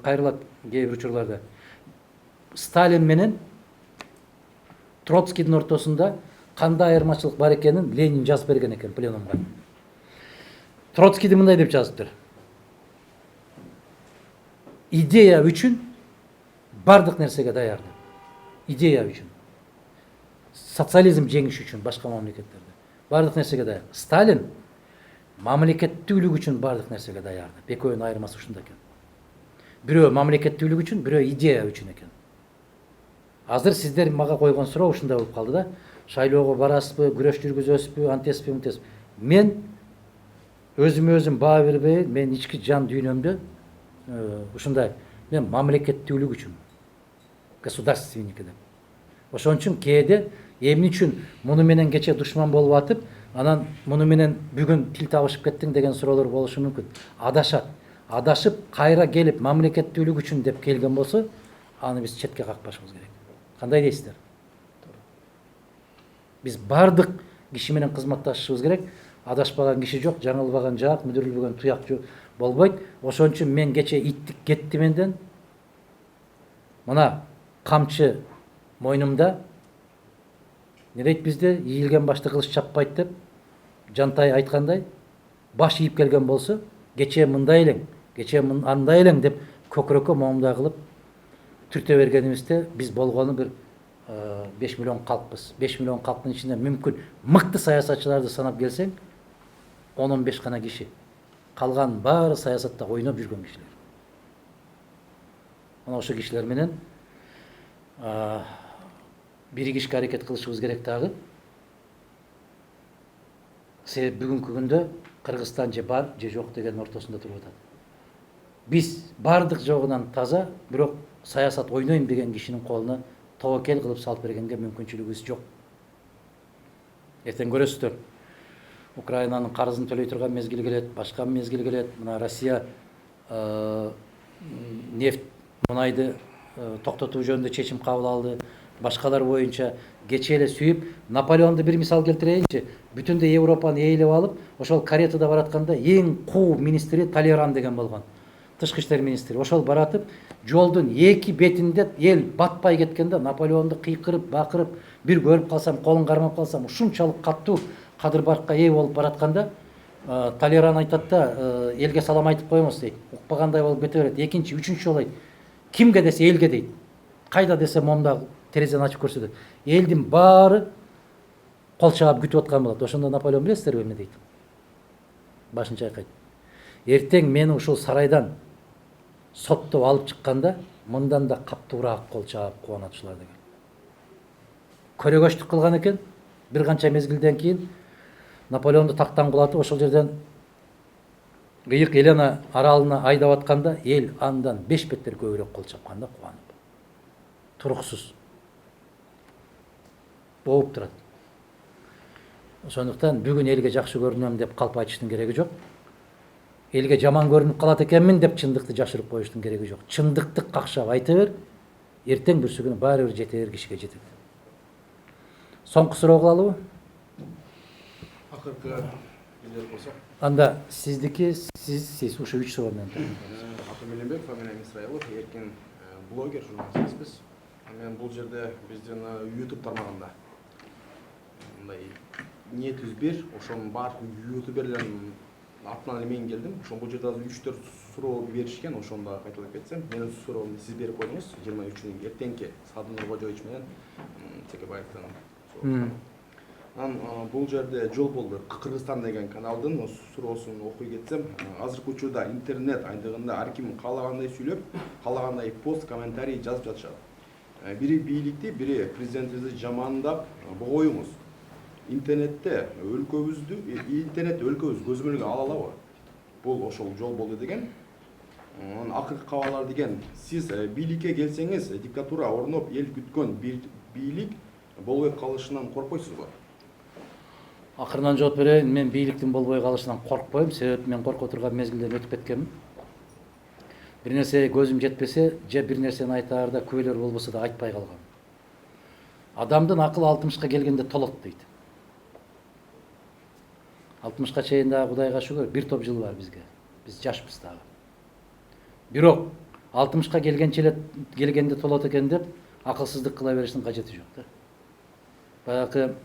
[SPEAKER 1] кайрылат кээ бир учурларда. Сталин менен Троцкийдин ортосунда кандай айырмачылык бар экенин Ленин жазып берген экен пленумга. Троцкийди мындай деп жазыптыр. Идея үчүн бардык нерсеге даярды. Идея үчүн. Социализм жеңиш үчүн башка мамлекеттерде. Бардык нерсеге даяр. Сталин мамлекеттүүлүк үчүн бардык нерсеге даярды. Экөөнүн айырмасы ушунда экен. Бирөө мамлекеттүүлүк үчүн, бирөө идея үчүн экен. Азыр сиздер мага койгон суроо ушундай болуп калды да. Шайлоого барасызбы, күрөш жүргүзөсүзбү, антесизби, мынтесизби? Мен өзүм баа бербей, мен ички жан дүйнөмдө ушундай, мен мамлекеттүүлүк үчүн, государственники деп. Ошон үчүн кээде эмне үчүн муну менен кече душман болуп атып, анан муну менен бүгүн тил табышып кеттиң деген суроолор болушу мүмкүн. Адашат. Адашып кайра келип мамлекеттүүлүк үчүн деп келген болсо, аны биз четке какпашыбыз керек. Кандай дейсиздер? Биз бардык киши менен кызматташышыбыз керек. Адашпаган киши жок, жаңылбаган жаак, мүдүрүлбөгөн туяк болбойт. Ошон үчүн мен кече иттик кетти менден. Мына камчы мойнумда. Не дейт бизде? Ийилген башты кылыч чаппайт деп Жантай айткандай, баш ийип келген болсо, кече мындай элең, кече андай элең деп көкүрөккө моомдой кылып түртө бергенибизде биз болгону бир 5 миллион калкпыз. 5 миллион калктын ичинде мүмкүн мыкты саясатчыларды санап келсең, 10-15 гана киши. Калган баары саясатта ойноп жүргөн кишилер. Мына ошо кишилер менен биригишке аракет кылышыбыз керек дагы. Себеп бүгүнкү күндө Кыргызстан же бар, же жок деген ортосунда туруп атат. Биз бардык жогунан таза, бирок саясат ойнойм деген кишинин колуна тобокел кылып салып бергенге мүмкүнчүлүгүбүз жок. Эртең көрөсүздөр. Украинанын карызын төлөй турган мезгили келет, башка мезгил келет. Мына Россия нефть, мунайды токтотуу жөнүндө чечим кабыл алды. Башкалар боюнча кече эле сүйүп, Наполеонду бир мисал келтирейинчи. Бүтүндөй Европаны ээлеп алып, ошол каретада баратканда эң куу министри Талеран деген болгон. Тышкы иштер министри. Ошол баратып, жолдун эки бетинде эл батпай кеткенде Наполеонду кыйкырып, бакырып, бир көрүп калсам, колун кармап калсам, ушунчалык каттуу кадыр-баркка ээ болуп баратканда, Талеран айтат да, элге салам айтып коебуз дейт. Укпагандай болуп кете берет. Экинчи, үчүнчү жолу айт. Кимге десе элге дейт. Кайда десе момда терезени ачып көрсөтөт. Элдин баары кол чаап күтүп аткан болот. Ошондо Наполеон билесиздерби эмне дейт? Башын чайкайт. Эртең мени ушул сарайдан соттоп алып чыкканда, мындан да каптуураак кол чаап кубанат ушулар деген. Көрөгөчтүк кылган экен. Бир канча мезгилден кийин Наполеонду тактан кулатып, ошол жерден Ыйык Елена аралына айдап атканда, эл андан 5 беттер көбүрөөк кол чапканда кубанып. Туруксуз болуп турат. Ошондуктан бүгүн элге жакшы көрүнөм деп калп айтыштын кереги жок. элге жаман көрүнүп калат экенмин деп чындыкты жашырып коюштун кереги жок. Чындыкты какшап айта бер, эртең бүрсү күнү баары бир жете бер, кишиге жетет. Соңку суроо кылалыбы?
[SPEAKER 10] Акыркы билер болсок.
[SPEAKER 1] Анда сиздики, сиз ушу 3 суроо менен.
[SPEAKER 10] Аты Мелембек, фамилиям Исраилов, эркин блогер, журналистпиз. Мен бул жерде биздин YouTube тармагында мындай ниет үзбер, ошонун бар ютуберлердин атынан эле мен келдим. Ошон бул жерде 3-4 суроо беришкен, ошону да кайталап кетсем. Менин суроону сиз берип койдуңуз 23-нүн эртеңки Садыр Кожоевич менен Текебаевдин суроосу. Бул жерде жол болду. Кыргызстан деген каналдын суроосун окуй кетсем, азыркы учурда интернет айдыгында ар ким каалагандай сүйлөп, каалагандай пост, комментарий жазып жатышат. Бири бийликти, бири президентибизди жамандап богоюңуз. Интернетте өлкөбүз көзөмөлгө ала алабы? Бул ошол жол болду деген. Акыркы кабарлар деген, сиз бийликке келсеңиз, диктатура орноп, эл күткөн бийлик болбой калышынан коркпойсузбу?
[SPEAKER 1] Акырынан жооп берейин, мен бийликтин болбой калышынан коркпойм, себеп мен коркуп турган мезгилден өтүп кеткенмин. Бир нерсеге көзүм жетпесе, же бир нерсени айтаарда күбөлөр болбосо да айтпай калгам. Адамдын акылы 60ка келгенде толот дейт. 60ка чейин дагы Кудайга шүгүр бир топ жыл бар бизге. Биз жашпыз дагы. Бирок 60ка келгенде толот экен деп акылсыздык кыла бериштин кажети жок да. Баягы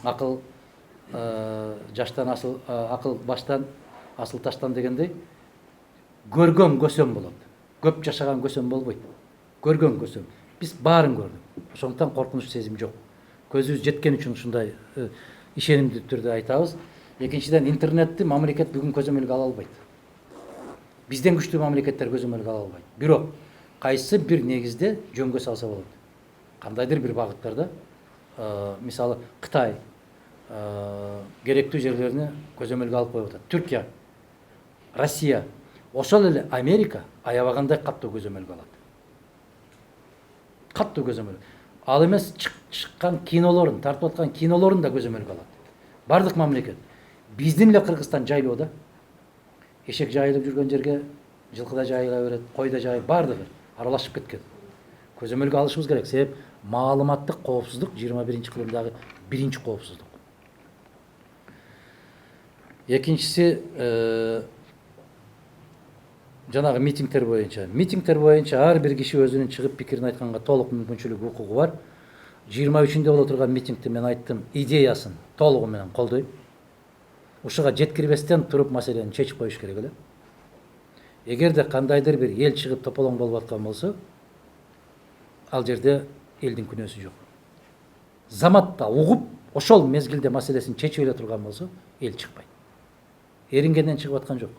[SPEAKER 1] акыл жаштан асыл, акыл баштан, асыл таштан дегендей, көргөн көсөм болот. Көп жашаган көсөм болбойт. Көргөн көсөм. Биз баарын көрдүк. Ошондуктан коркунуч сезим жок. Көзүбүз жеткен үчүн ушундай ишенимдүү түрдө айтабыз. Экинчиден, интернетти мамлекет бүгүн көзөмөлгө ала албайт. Бизден күчтүү мамлекеттер көзөмөлгө ала албайт. Бирок кайсы бир негизде жөнгө салса болот. Кандайдыр бир багыттарда, мисалы Кытай керектүү жерлерини көзөмөлгө алып коюп атат. Түркия, Россия, ошол эле Америка аябагандай каттуу көзөмөлгө алат. Каттуу көзөмөл. Ал эмес чыккан кинолорун, тартып аткан кинолорун да көзөмөлгө алат. Бардык мамлекет. Биздин эле Кыргызстан жайлоо да. Эшек жайылып жүргөн жерге жылкы да жайыла берет, кой да жайып, бардыгы аралашып кеткен. Көзөмөлгө алышыбыз керек. Себеп маалыматтык коопсуздук 21-кылымдагы биринчи коопсуздук. Экинчиси жанагы митингдер боюнча. Митингдер боюнча ар бир киши өзүнүн чыгып пикирин айтканга толук мүмкүнчүлүк, укугу бар. 23-нде боло турган митингти мен айттым, идеясын толугу менен колдойм. Ушуга жеткирбестен туруп маселени чечип коюш керек эле. Эгерде кандайдыр бир эл чыгып тополоң болуп аткан болсо, ал жерде элдин күнөөсү жок. Заматта угуп, ошол мезгилде маселесин чечип эле турган болсо, эл чыкпайт. Эрингенден чыгып аткан жок.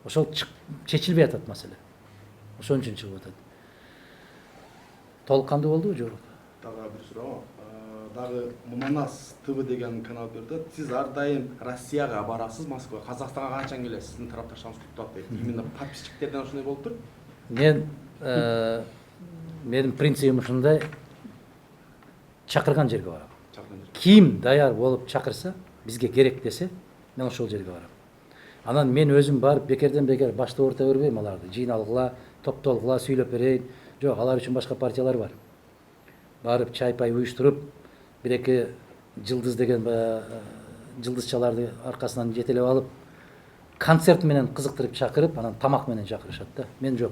[SPEAKER 1] Ошол чечилбей атат маселе. Ошон үчүн чыгып атат. Толук кандуу болдубу жок?
[SPEAKER 10] Дагы бир суроо. Дагы Мунанас ТВ деген канал берди. Сиз ар дайым Россияга барасыз, Москвага, Казакстанга качан келесиз? Сиздин тарапташыңыз күтүп атат дейт. Именно подписчиктерден ошондой болуп тур?
[SPEAKER 1] Менин принцибим ушундай: чакырган жерге барам. Ким даяр болуп чакырса, бизге керек десе, мен ошол жерге барам. Анан мен өзүм барып бекерден бекер башты орта бербейм аларды. Жыйналгыла, топтолгула, сүйлөп берейин. Жок, алар үчүн башка партиялар бар. Барып чай-пай уюштуруп, бир-эки жылдыз деген жылдызчаларды аркасынан жетелеп алып, концерт менен кызыктырып чакырып, анан тамак менен чакырышат да. Мен жок.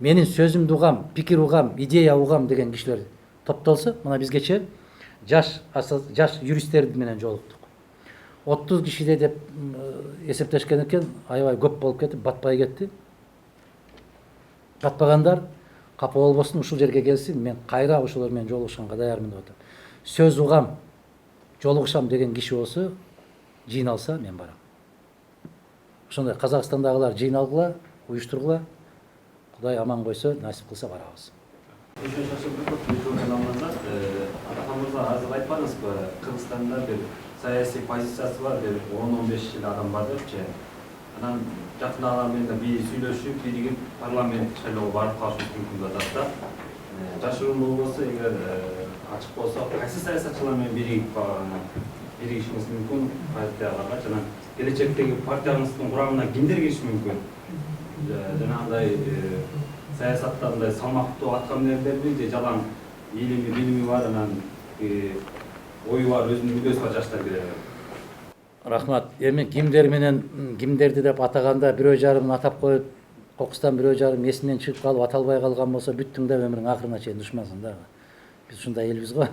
[SPEAKER 1] Менин сөзүмдү угам, пикир угам, идея угам деген кишилер топтолсо, мына бизгече жаш юристтер менен жолуктук. 30 кишиде деп эсептешкен экен, аябай көп болуп кетип, батпай кетти. Батпагандар капа болбосун, ушул жерге келсин, мен кайра ошолор менен жолугушканга даярмын деп атам. Сөз угам, жолугушам деген киши болсо, жыйналса мен барам. Ошондой Казакстандагылар жыйналгыла, уюштургула. Кудай аман койсо, насип кылса барабыз.
[SPEAKER 11] Атамырза азыр айтпадыңызбы, Кыргызстанда бир саясий позициясы бар, бир 10-15 жыл адам бар депчи. Анан жакында алар менен бир сүйлөшүп, биригип парламент шайлоого барып калышыбыз мүмкүн деп атат да. Жашыруун болбосо, эгер ачык болсо, кайсы саясатчылар менен биригип биригишиңиз мүмкүн партияларга жана келечектеги партияңыздын курамына кимдер кириши мүмкүн? Жанагындай саясатта мындай салмактуу аткаминердерби же жалаң илими билими бар анан ою бар өзүнүн мүддөсү бар жаштар киреби?
[SPEAKER 1] Рахмат. Эми кимдер менен кимдерди деп атаганда бирөө жарымын атап коюп, кокустан бирөө жарым эсинен чыгып калып аталбай калган болсо бүттүң да өмүрүң акырына чейин душмансың да. Биз ушундай элбиз го.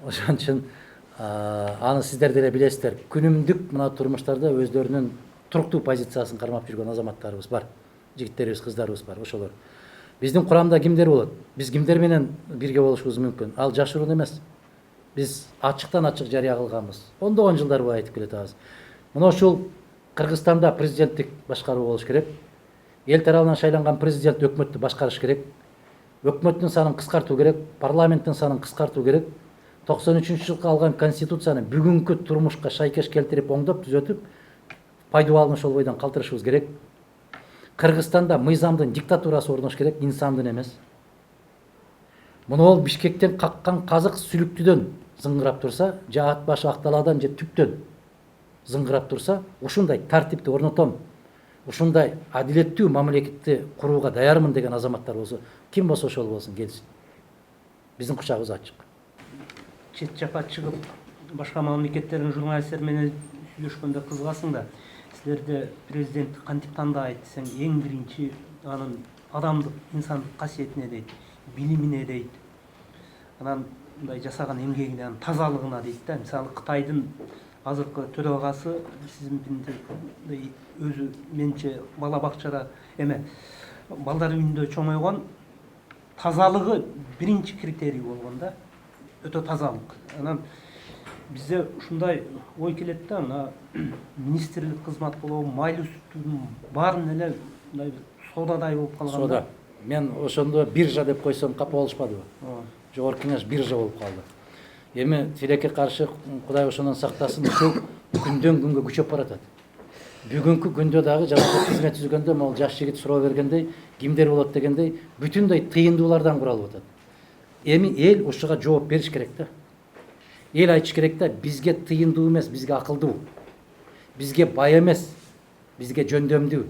[SPEAKER 1] Ошон үчүн аны сиздер деле билесиздер. Күнүмдүк мына турмуштарда өздөрүнүн туруктуу позициясын кармап жүргөн азаматтарыбыз бар. Жигиттерибиз, кыздарыбыз бар, ошолор. Биздин курамда кимдер болот? Биз кимдер менен бирге болушубуз мүмкүн? Ал жашыруун эмес. Биз ачыктан ачык жарыя кылганбыз. Ондогон жылдар бою айтып келатабыз. Мына ушул Кыргызстанда президенттик башкаруу болуш керек. Эл тарабынан шайланган президент өкмөттү башкарыш керек. Өкмөттүн санын кыскартуу керек, парламенттин санын кыскартуу керек. 93-жылкы алган конституцияны бүгүнкү турмушка шайкеш келтирип, оңдоп, түзөтүп, пайдаланып ошол бойдон калтырышыбыз керек. Кыргызстанда мыйзамдын диктатурасы орнош керек, инсандын эмес. Муну Бишкектен каккан казык сүлүктүдөн зыңгырап турса, же ат башы Акталаадан же түптөн зыңгырап турса, ушундай тартипти орнотом, ушундай адилеттүү мамлекетти курууга даярмын деген азаматтар болсо, ким болсо ошол болсун, келсин. Биздин кучагыбыз ачык.
[SPEAKER 6] Чет жакка чыгып башка мамлекеттердин журналисттер менен сүйлөшкөндө кызыгасың да. Силерде президент кантип тандайт десең, эң биринчи анын адамдык, инсандык касиетине дейт, билимине дейт. Анан мындай жасаган эмгегине, анын тазалыгына дейт да. Мисалы Кытайдын азыркы төрагасы Сизинпиндей өзү менче бала бакчада балдар үйүндө чоңойгон, тазалыгы биринчи критерий болгон да. Өтө тазалык. Анан бизде ушундай ой келет да, мына министрлик кызмат болобу, майлуу сүттүн баарын эле мындай соодадай болуп калган.
[SPEAKER 1] Соода. Мен ошондо биржа деп койсом капа болушпадыбы? Жогорку кеңеш биржа болуп калды. Эми тилекке каршы Кудай ошондон сактасын, ушул күндөн күнгө күчөп баратат. Бүгүнкү күндө дагы жанагы кызмет түзгөндө могул жаш жигит суроо бергендей, кимдер болот дегендей, бүтүндөй тыйындуулардан куралып атат. Эми эл ушуга жооп бериш керек да. Эл айтыш керек да, бизге тыйындуу эмес, бизге акылдуу. Бизге бай эмес, бизге жөндөмдүү.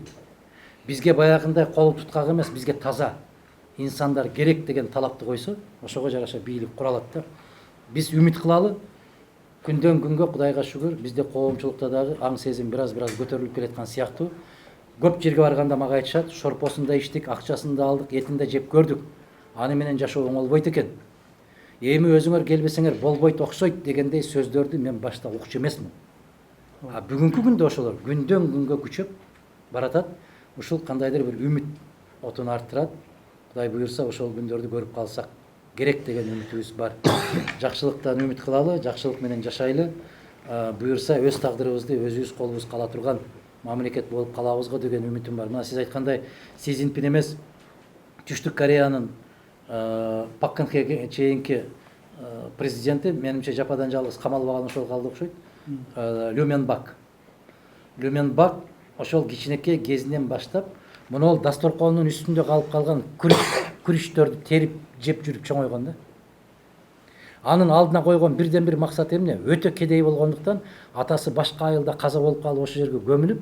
[SPEAKER 1] Бизге баягындай кол туткак эмес, бизге таза инсандар керек деген талапты койсо, ошого жараша бийлик куралат да. Биз үмүт кылалы. Күндөн күнгө Кудайга шүгүр, бизде коомчулукта дагы аң сезим бираз көтөрүлүп келаткан сыяктуу. Көп жерге барганда мага айтышат, шорпосун да иштик, акчасын да алдык, этин да жеп көрдүк. Аны менен жашоо оңолбойт экен. Эми өзүңөр келбесеңер болбойт окшойт дегендей сөздөрдү мен башта укчу эмесмин. Бүгүнкү күндө ошолор күндөн күнгө күчөп баратат. Ушул кандайдыр бир үмүт отун арттырат. Кудай буйрса ошол күндөрдү көрүп калсак керек деген үмүтүбүз бар. Жакшылыктан үмүт кылалы, жакшылык менен жашайлы. Буйрса өз тагдырыбызды өзүбүз колубуз кала турган мамлекет болуп калабыз го деген үмүтүм бар. Мына сиз айткандай, Си Цзиньпин эмес, Түштүк Кореянын Пак Кын Хеге чейинки президенти, менимче жападан жалгыз камалбаган ошол калды окшойт. Лю Менбак. Лю Менбак ошол кичинекей кезинен баштап мына дасторконунун үстүндө калып калган күрүчтөрдү терип жеп жүрүп чоңойгон да. Анын алдына койгон бирден бир максаты эмне? Өтө кедей болгондуктан атасы башка айылда каза болуп калып ошол жерге көмүлүп,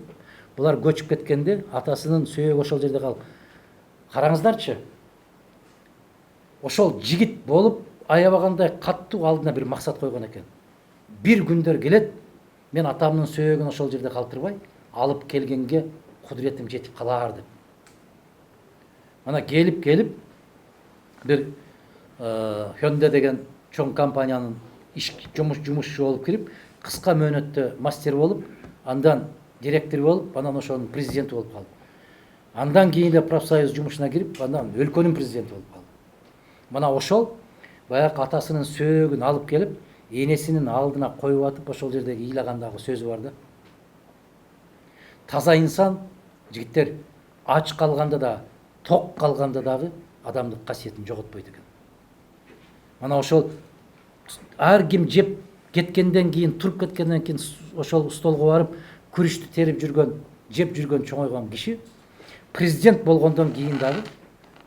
[SPEAKER 1] булар көчүп кеткенде атасынын сөөөгү ошол жерде калып. Караңыздарчы. Ошол жигит болуп аябагандай каттуу алдына бир максат койгон экен. Бир күндөр келет, мен атамдын сөөөгүн ошол жерде калтырбай, алып келгенге кудуретим жетип калар деп. Мана келип бир Hyundai деген чоң компаниянын жумушчу болуп кирип, кыска мөөнөттө мастер болуп, андан директор болуп, анан ошонун президенти болуп калды. Андан кийин эле профсоюз жумушуна кирип, андан өлкөнүн президенти болуп калды. Мана ошол баягы атасынын сөөгүн алып келип, энесинин алдына коюп атып, ошол жерде ыйлагандагы сөзү бар да. Таза инсан, жигиттер, ач калганда да, ток калганда дагы адамдык касиетин жоготпойт экен. Мана ошол ар ким жеп кеткенден кийин, туруп кеткенден кийин ошол столго барып, күрүчтү терип жүргөн, жеп жүргөн чоңойгон киши президент болгондон кийин дагы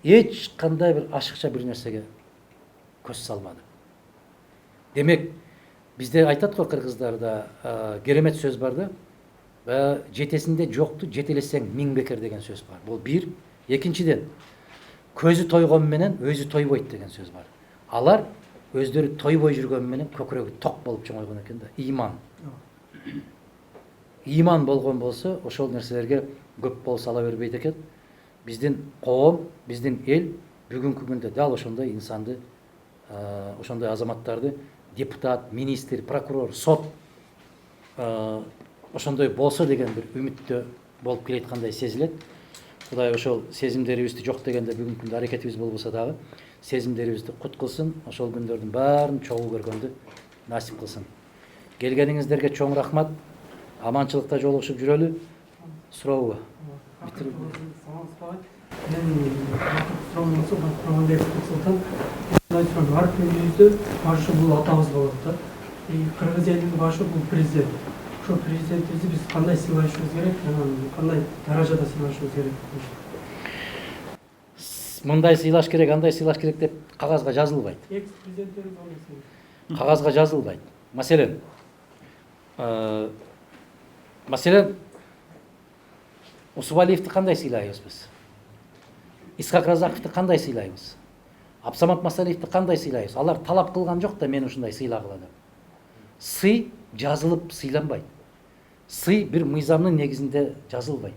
[SPEAKER 1] эч кандай бир ашыкча бир нерсеге көз салмады. Демек, Бизде айтат го кыргыздарда керемет сөз бар да. Жетесинде жокту жетелесең миң бекер деген сөз бар. Бул бир. Экинчиден, көзү тойгон менен өзү тойбойт деген сөз бар. Алар өздөрү тойбой жүргөн менен көкүрөгү ток болуп чоңойгон экен да. Иман болгон болсо ошол нерселерге көп кол сала бербейт экен. Биздин коом, биздин эл бүгүнкү күндө дал ошондой инсанды, ошондой азаматтарды депутат, министр, прокурор, сот ошондой болсо деген бир үмүттө болуп келаткандай сезилет. Кудай ошол сезимдерибизди жок дегенде бүгүнкү күндө аракетибиз болбосо дагы сезимдерибизди кут кылсын, ошол күндөрдүн баарын чогуу көргөндү насип кылсын. Келгениңиздерге чоң рахмат. Аманчылыкта жолугушуп жүрөлү. Сурообу?
[SPEAKER 12] Ар күнүбүздө башы бул атабыз болот да. Кыргыз элинин башы бул президент. Ошо президентибизди биз кандай сыйлашыбыз керек, кандай даражада сыйлашыбыз керек?
[SPEAKER 1] Мындай сыйлаш керек, андай сыйлаш керек деп кагазга жазылбайт.
[SPEAKER 12] Экс-президенттерибиз болсо.
[SPEAKER 1] Кагазга жазылбайт. Маселен, Усубалиевди кандай сыйлайбыз биз? Исхак Разаковду кандай сыйлайбыз? Абсамат Масалиевди кандай сыйлайбыз? Алар талап кылган жок да мен ушундай сыйлагыла деп. Сый жазылып сыйланбайт. Сый бир мыйзамдын негизинде жазылбайт.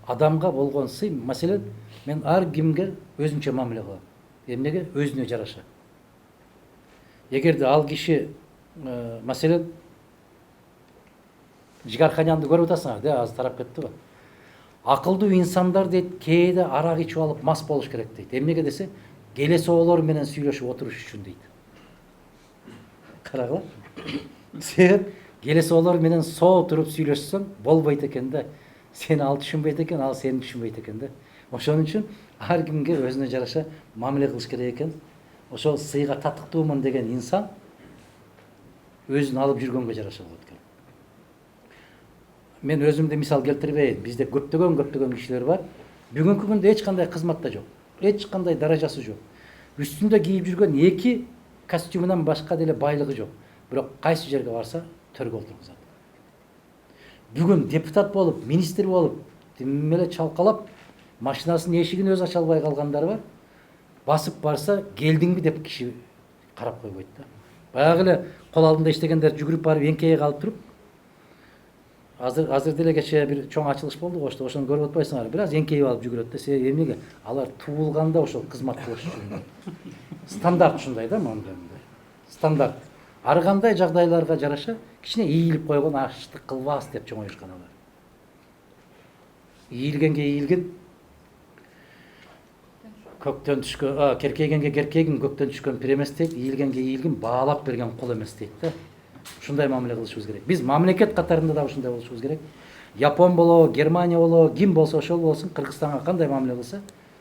[SPEAKER 1] Адамга болгон сый, маселен, мен ар кимге өзүнчө мамиле кылам. Эмнеге? Өзүнө жараша. Эгерде ал киши, маселен, Жигарханянды көрүп атасыңар, да, азыр тарап кетти го. Акылдуу инсандар дейт, кээде арак ичип алып мас болуш керек дейт. Эмнеге десе, келесоолор менен сүйлөшүп отуруш үчүн дейт. Карагыла. Себеп келесоолор менен соо туруп сүйлөшсөң болбойт экен да. Сени ал түшүнбөйт экен, ал сени түшүнбөйт экен да. Ошон үчүн ар кимге өзүнө жараша мамиле кылыш керек экен. Ошол сыйга татыктуумун деген инсан өзүн алып жүргөнгө жараша болот экен. Мен өзүмдү мисал келтирбейин. Бизде көптөгөн кишилер бар. Бүгүнкү күндө эч кандай кызматта жок. Эч кандай даражасы жок. Үстүндө кийип жүргөн 2 костюмунан башка деле байлыгы жок. Бирок кайсы жерге барса төргө отургузат. Бүгүн депутат болуп, министр болуп, тиммеле чалкалап, машинасынын эшигин өзү ача албай калгандар бар. Басып барса, келдиңби деп киши карап койбойт да. Баягы эле кол алдында иштегендер жүгүрүп барып эңкейе калып туруп, азыр деле кечээ бир чоң ачылыш болду го, ошону көрүп атпайсыңар. Бир аз эңкейип алып жүгүрөт да. Себеби эмнеге? Алар туулганда ошол кызмат кылыш үчүн. Стандарт ушундай да, мындай. Стандарт. Ар кандай жагдайларга жараша кичине ийилип койгон, аштык кылбас деп чоңоюшкан алар. Ийилгенге ийилгин, көктөн түшкөн, керкейгенге керкейгин, көктөн түшкөн пир эмес дейт, ийилгенге ийилгин баалап берген кол эмес дейт да. Ушундай мамиле кылышыбыз керек. Биз мамлекет катарында да ушундай болушубуз керек. Япон болобу, Германия болобу, ким болсо ошол болсун, Кыргызстанга кандай мамиле кылса,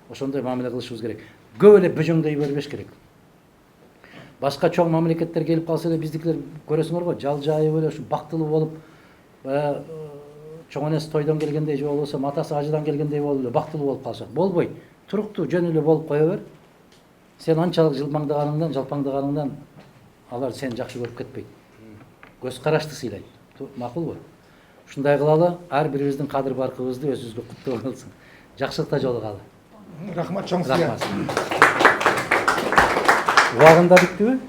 [SPEAKER 1] ошондой мамиле кылышыбыз керек. Көп эле бөжөңдөй бербеш керек. Башка чоң мамлекеттер келип калса эле биздикилер көрөсүңөр го, жалжайып эле ушу бактылуу болуп, чоң энеси тойдон келгендей же болбосо матасы ажыдан келгендей болуп эле бактылуу болуп калышат. Болбойт. Туруктуу жөн эле болуп кое бер. Сен анчалык жылмаңдаганыңдан, жалпаңдаганыңдан алар сени жакшы көрүп кетпейт. Көз карашты сыйлайт. Макулбу? Ушундай кылалы, ар бирибиздин кадыр баркыбызды өзүбүзгө куттуу кылсын. Жакшылыкта жолугалы.
[SPEAKER 4] Рахмат, чоң сыйга.
[SPEAKER 1] Убагында биттиби?